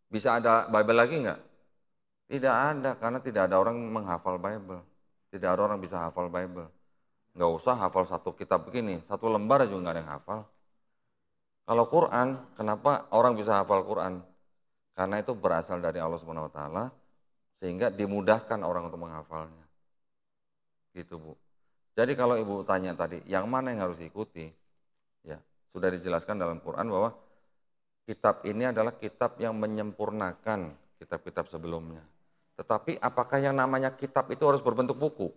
bisa ada Bible lagi nggak? Tidak ada, karena tidak ada orang menghafal Bible. Tidak ada orang bisa hafal Bible. Nggak usah hafal satu kitab begini, satu lembar juga nggak ada yang hafal. Kalau Quran, kenapa orang bisa hafal Quran? Karena itu berasal dari Allah Subhanahu wa taala sehingga dimudahkan orang untuk menghafalnya. Gitu, Bu. Jadi kalau Ibu tanya tadi, yang mana yang harus diikuti? Ya, sudah dijelaskan dalam Quran bahwa kitab ini adalah kitab yang menyempurnakan kitab-kitab sebelumnya. Tetapi apakah yang namanya kitab itu harus berbentuk buku?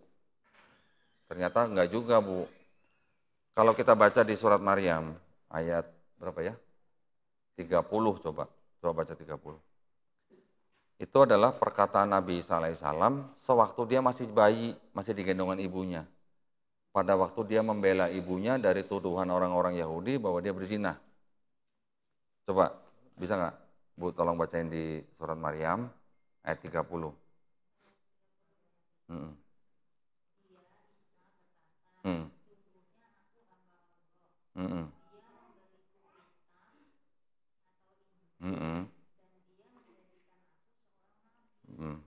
Ternyata enggak juga, Bu. Kalau kita baca di surat Maryam ayat berapa ya? 30 coba. Coba baca 30. Itu adalah perkataan Nabi Isa alaihissalam sewaktu dia masih bayi, masih digendongan ibunya. Pada waktu dia membela ibunya dari tuduhan orang-orang Yahudi bahwa dia berzina. Coba, bisa nggak Bu tolong bacain di surat Maryam ayat 30. Hmm. Hmm. Mm-mm. Mm-mm. Mm.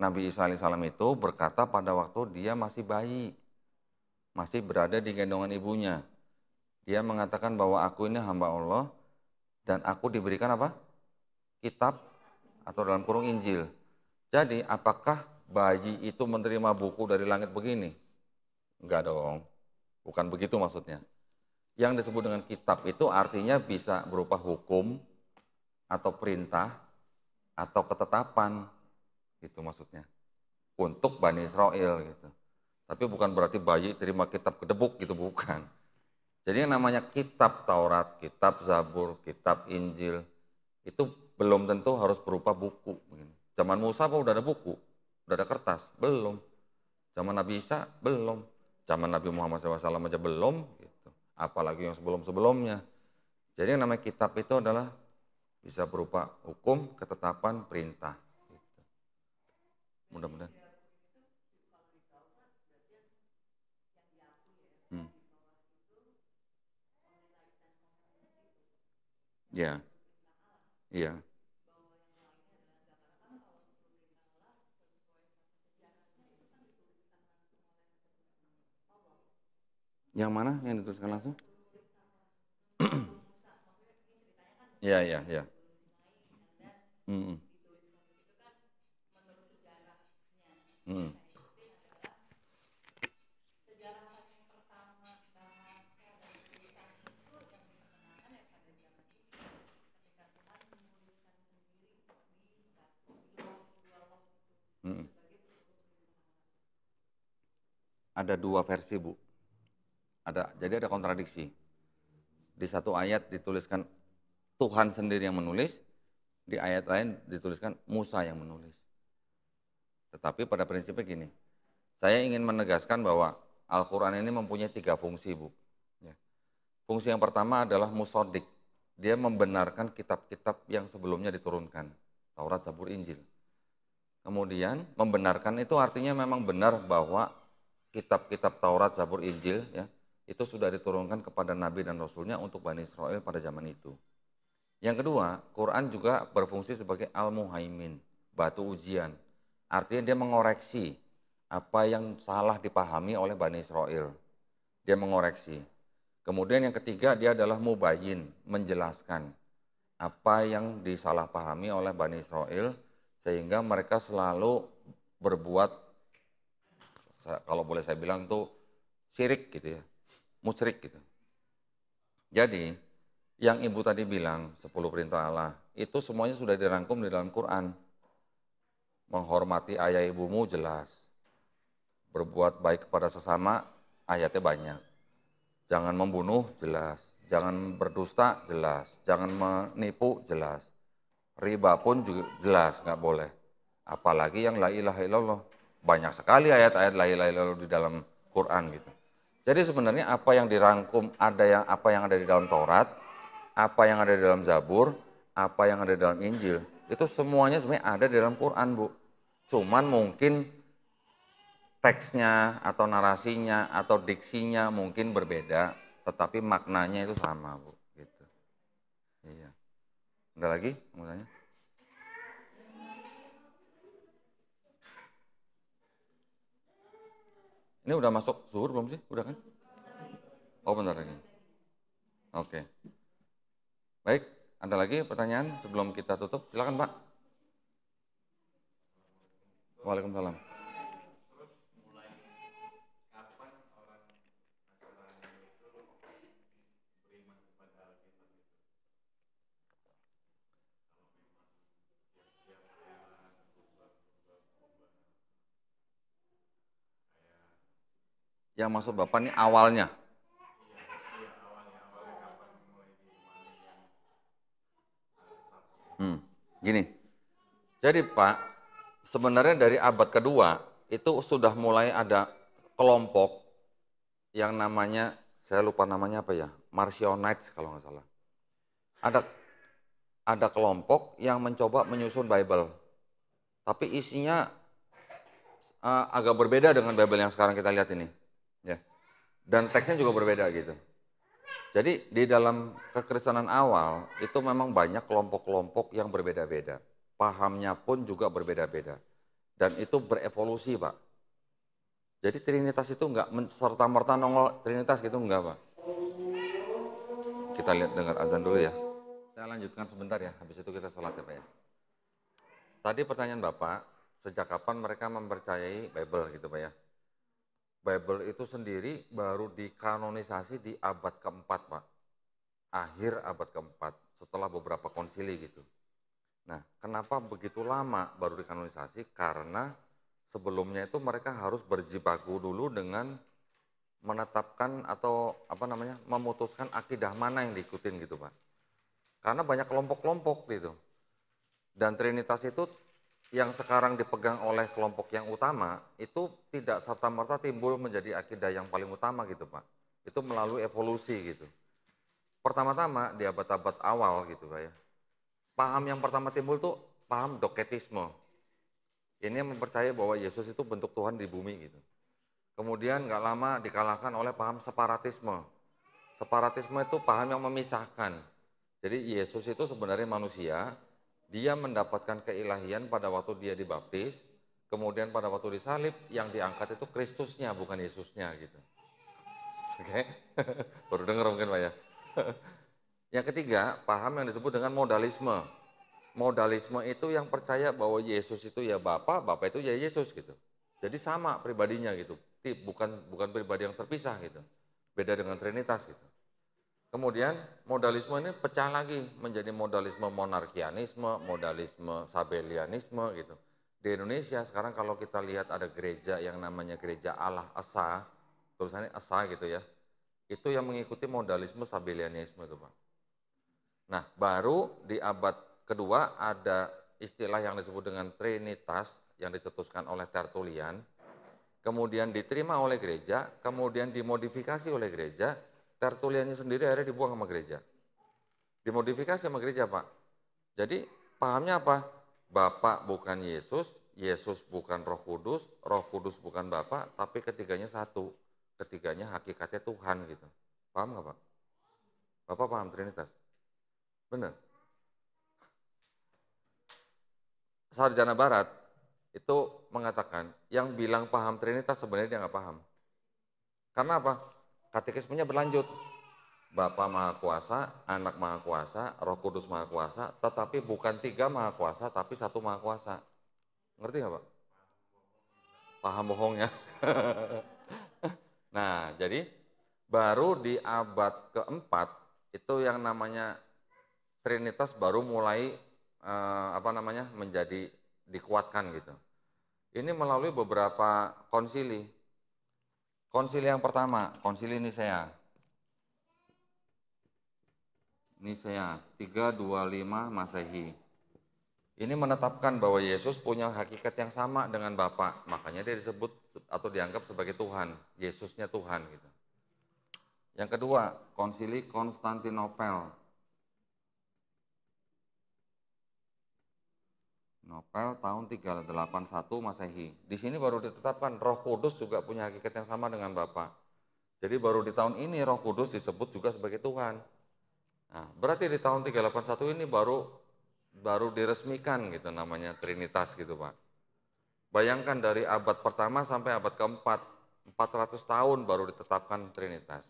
Nabi Isa alaihissalam itu berkata pada waktu dia masih bayi, masih berada di gendongan ibunya. Dia mengatakan bahwa aku ini hamba Allah dan aku diberikan apa? Kitab atau dalam kurung Injil. Jadi apakah bayi itu menerima buku dari langit begini? Enggak dong, bukan begitu maksudnya. Yang disebut dengan kitab itu artinya bisa berupa hukum atau perintah atau ketetapan, gitu maksudnya. Untuk Bani Israel gitu. Tapi bukan berarti bayi terima kitab kedebuk gitu, bukan. Jadi yang namanya kitab Taurat, kitab Zabur, kitab Injil, itu belum tentu harus berupa buku. Zaman Musa apa udah ada buku? Udah ada kertas? Belum. Zaman Nabi Isa? Belum. Zaman Nabi Muhammad SAW aja belum. Gitu. Apalagi yang sebelum-sebelumnya. Jadi yang namanya kitab itu adalah bisa berupa hukum, ketetapan, perintah. Gitu. Mudah-mudahan. Hmm. Ya, iya. Yang mana yang dituliskan langsung? Iya, iya, iya. Hmm. Hmm. Hmm. Ada dua versi, Bu. Jadi ada kontradiksi. Di satu ayat dituliskan Tuhan sendiri yang menulis, di ayat lain dituliskan Musa yang menulis. Tetapi pada prinsipnya gini, saya ingin menegaskan bahwa Al-Quran ini mempunyai 3 fungsi, Bu. Ya. Fungsi yang pertama adalah musodik. Dia membenarkan kitab-kitab yang sebelumnya diturunkan. Taurat, Zabur, Injil. Kemudian membenarkan itu artinya memang benar bahwa kitab-kitab Taurat, Zabur, Injil ya, itu sudah diturunkan kepada Nabi dan Rasulnya untuk Bani Israel pada zaman itu. Yang kedua, Quran juga berfungsi sebagai al-muhaimin, batu ujian. Artinya dia mengoreksi apa yang salah dipahami oleh Bani Israel. Dia mengoreksi. Kemudian yang ketiga, dia adalah mubayyin, menjelaskan apa yang disalahpahami oleh Bani Israel sehingga mereka selalu berbuat, kalau boleh saya bilang tuh syirik gitu ya, musyrik gitu. Jadi yang Ibu tadi bilang 10 perintah Allah itu semuanya sudah dirangkum di dalam Quran. Menghormati ayah ibumu jelas, berbuat baik kepada sesama ayatnya banyak. Jangan membunuh jelas, jangan berdusta jelas, jangan menipu jelas. Riba pun juga jelas nggak boleh. Apalagi yang la ilaha illallah. Banyak sekali ayat-ayat la ilaha illallah di dalam Quran gitu. Jadi sebenarnya apa yang dirangkum apa yang ada di dalam Taurat, apa yang ada di dalam Zabur, apa yang ada di dalam Injil, itu semuanya sebenarnya ada di dalam Quran, Bu. Cuman mungkin teksnya atau narasinya atau diksinya mungkin berbeda, tetapi maknanya itu sama, Bu. Gitu. Iya. Ada lagi mau tanya? Ini udah masuk zuhur belum sih? Udah kan? Oh bentar lagi. Oke. Baik, ada lagi pertanyaan sebelum kita tutup? Silakan Pak. Waalaikumsalam. Yang maksud Bapak ini awalnya. Gini. Jadi Pak, sebenarnya dari abad kedua itu sudah mulai ada kelompok yang namanya, saya lupa namanya apa ya, Marcionites kalau nggak salah. Ada ada kelompok yang mencoba menyusun Bible, tapi isinya agak berbeda dengan Bible yang sekarang kita lihat ini. Ya. Dan teksnya juga berbeda gitu. Jadi di dalam kekristenan awal itu memang banyak kelompok-kelompok yang berbeda-beda. Pahamnya pun juga berbeda-beda. Dan itu berevolusi, Pak. Jadi Trinitas itu enggak serta-merta nongol Trinitas gitu enggak, Pak. Kita lihat dengar azan dulu ya. Saya lanjutkan sebentar ya, habis itu kita sholat ya Pak ya. Tadi pertanyaan Bapak, sejak kapan mereka mempercayai Bible gitu Pak ya. Bible itu sendiri baru dikanonisasi di abad keempat Pak. Akhir abad keempat, setelah beberapa konsili gitu. Nah, kenapa begitu lama baru dikanonisasi? Karena sebelumnya itu mereka harus berjibaku dulu dengan menetapkan atau memutuskan akidah mana yang diikutin gitu Pak. Karena banyak kelompok-kelompok gitu. Dan Trinitas itu yang sekarang dipegang oleh kelompok yang utama itu tidak serta-merta timbul menjadi akidah yang paling utama gitu Pak. Itu melalui evolusi gitu. Pertama-tama di abad-abad awal gitu Pak ya. Paham yang pertama timbul tuh paham doketisme. Ini yang mempercayai bahwa Yesus itu bentuk Tuhan di bumi gitu. Kemudian nggak lama dikalahkan oleh paham separatisme. Separatisme itu paham yang memisahkan. Jadi Yesus itu sebenarnya manusia, dia mendapatkan keilahian pada waktu dia dibaptis, kemudian pada waktu disalib yang diangkat itu Kristusnya bukan Yesusnya gitu. Oke, baru dengar mungkin Pak ya. Yang ketiga, paham yang disebut dengan modalisme. Modalisme itu yang percaya bahwa Yesus itu ya Bapa, Bapa itu ya Yesus gitu. Jadi sama pribadinya gitu, bukan pribadi yang terpisah gitu. Beda dengan Trinitas gitu. Kemudian modalisme ini pecah lagi menjadi modalisme monarkianisme, modalisme sabelianisme gitu. Di Indonesia sekarang kalau kita lihat ada gereja yang namanya Gereja Allah Esa, tulisannya Esa gitu ya, itu yang mengikuti modalisme sabelianisme itu Pak. Nah baru di abad kedua ada istilah yang disebut dengan Trinitas yang dicetuskan oleh Tertullian, kemudian diterima oleh gereja, kemudian dimodifikasi oleh gereja, Tertulliannya sendiri akhirnya dibuang sama gereja. Dimodifikasi sama gereja Pak. Jadi pahamnya apa? Bapak bukan Yesus, Yesus bukan Roh Kudus bukan Bapak, tapi ketiganya satu. Ketiganya hakikatnya Tuhan gitu. Paham nggak Pak? Bapak paham Trinitas? Benar. Sarjana Barat itu mengatakan yang bilang paham Trinitas sebenarnya dia nggak paham. Karena apa? Katekismenya berlanjut. Bapa Maha Kuasa, Anak Maha Kuasa, Roh Kudus Maha Kuasa, tetapi bukan tiga Maha Kuasa, tapi satu Maha Kuasa. Ngerti nggak Pak? Paham bohongnya. Nah, jadi baru di abad keempat itu yang namanya Trinitas baru mulai menjadi dikuatkan gitu. Ini melalui beberapa konsili. Konsili yang pertama, konsili Nisea. Nisea 325 Masehi. Ini menetapkan bahwa Yesus punya hakikat yang sama dengan Bapa, makanya dia disebut atau dianggap sebagai Tuhan, Yesusnya Tuhan gitu. Yang kedua, Konsili Konstantinopel. Nopel tahun 381 Masehi. Di sini baru ditetapkan Roh Kudus juga punya hakikat yang sama dengan Bapa. Jadi baru di tahun ini Roh Kudus disebut juga sebagai Tuhan. Nah, berarti di tahun 381 ini baru diresmikan gitu namanya Trinitas gitu Pak. Bayangkan dari abad pertama sampai abad keempat, 400 tahun baru ditetapkan Trinitas.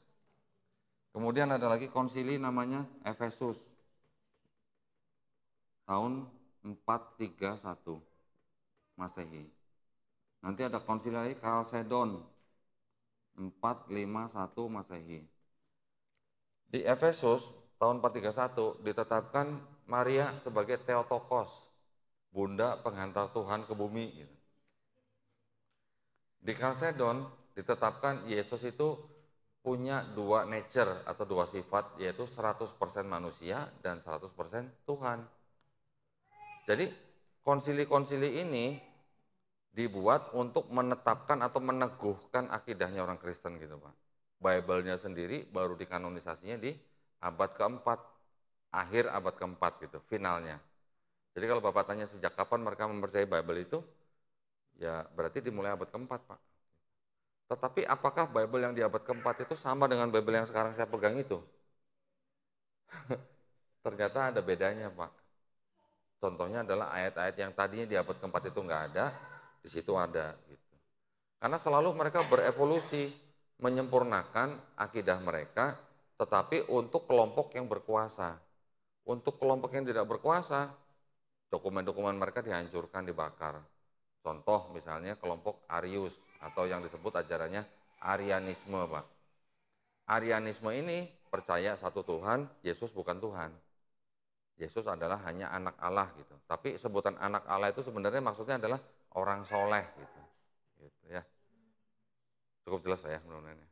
Kemudian ada lagi konsili namanya Efesus. Tahun 431 Masehi. Nanti ada konsili lagi Kalsedon 451 Masehi. Di Efesus tahun 431 ditetapkan Maria sebagai Theotokos, bunda penghantar Tuhan ke bumi gitu. Di Kalsedon ditetapkan Yesus itu punya dua nature atau dua sifat, yaitu 100% manusia dan 100% Tuhan. Jadi konsili-konsili ini dibuat untuk menetapkan atau meneguhkan akidahnya orang Kristen gitu Pak. Bible-nya sendiri baru dikanonisasinya di abad keempat, akhir abad keempat gitu, finalnya. Jadi kalau Bapak tanya sejak kapan mereka mempercayai Bible itu, ya berarti dimulai abad keempat Pak. Tetapi apakah Bible yang di abad keempat itu sama dengan Bible yang sekarang saya pegang itu? Ternyata ada bedanya, Pak. Contohnya adalah ayat-ayat yang tadinya di abad keempat itu nggak ada, di situ ada. Gitu. Karena selalu mereka berevolusi, menyempurnakan akidah mereka, tetapi untuk kelompok yang berkuasa. Untuk kelompok yang tidak berkuasa, dokumen-dokumen mereka dihancurkan, dibakar. Contoh misalnya kelompok Arius atau yang disebut ajarannya Arianisme, Pak. Arianisme ini percaya satu Tuhan, Yesus bukan Tuhan. Yesus adalah hanya anak Allah gitu. Tapi sebutan anak Allah itu sebenarnya maksudnya adalah orang soleh gitu. Gitu ya. Cukup jelas ya mudah-mudahan.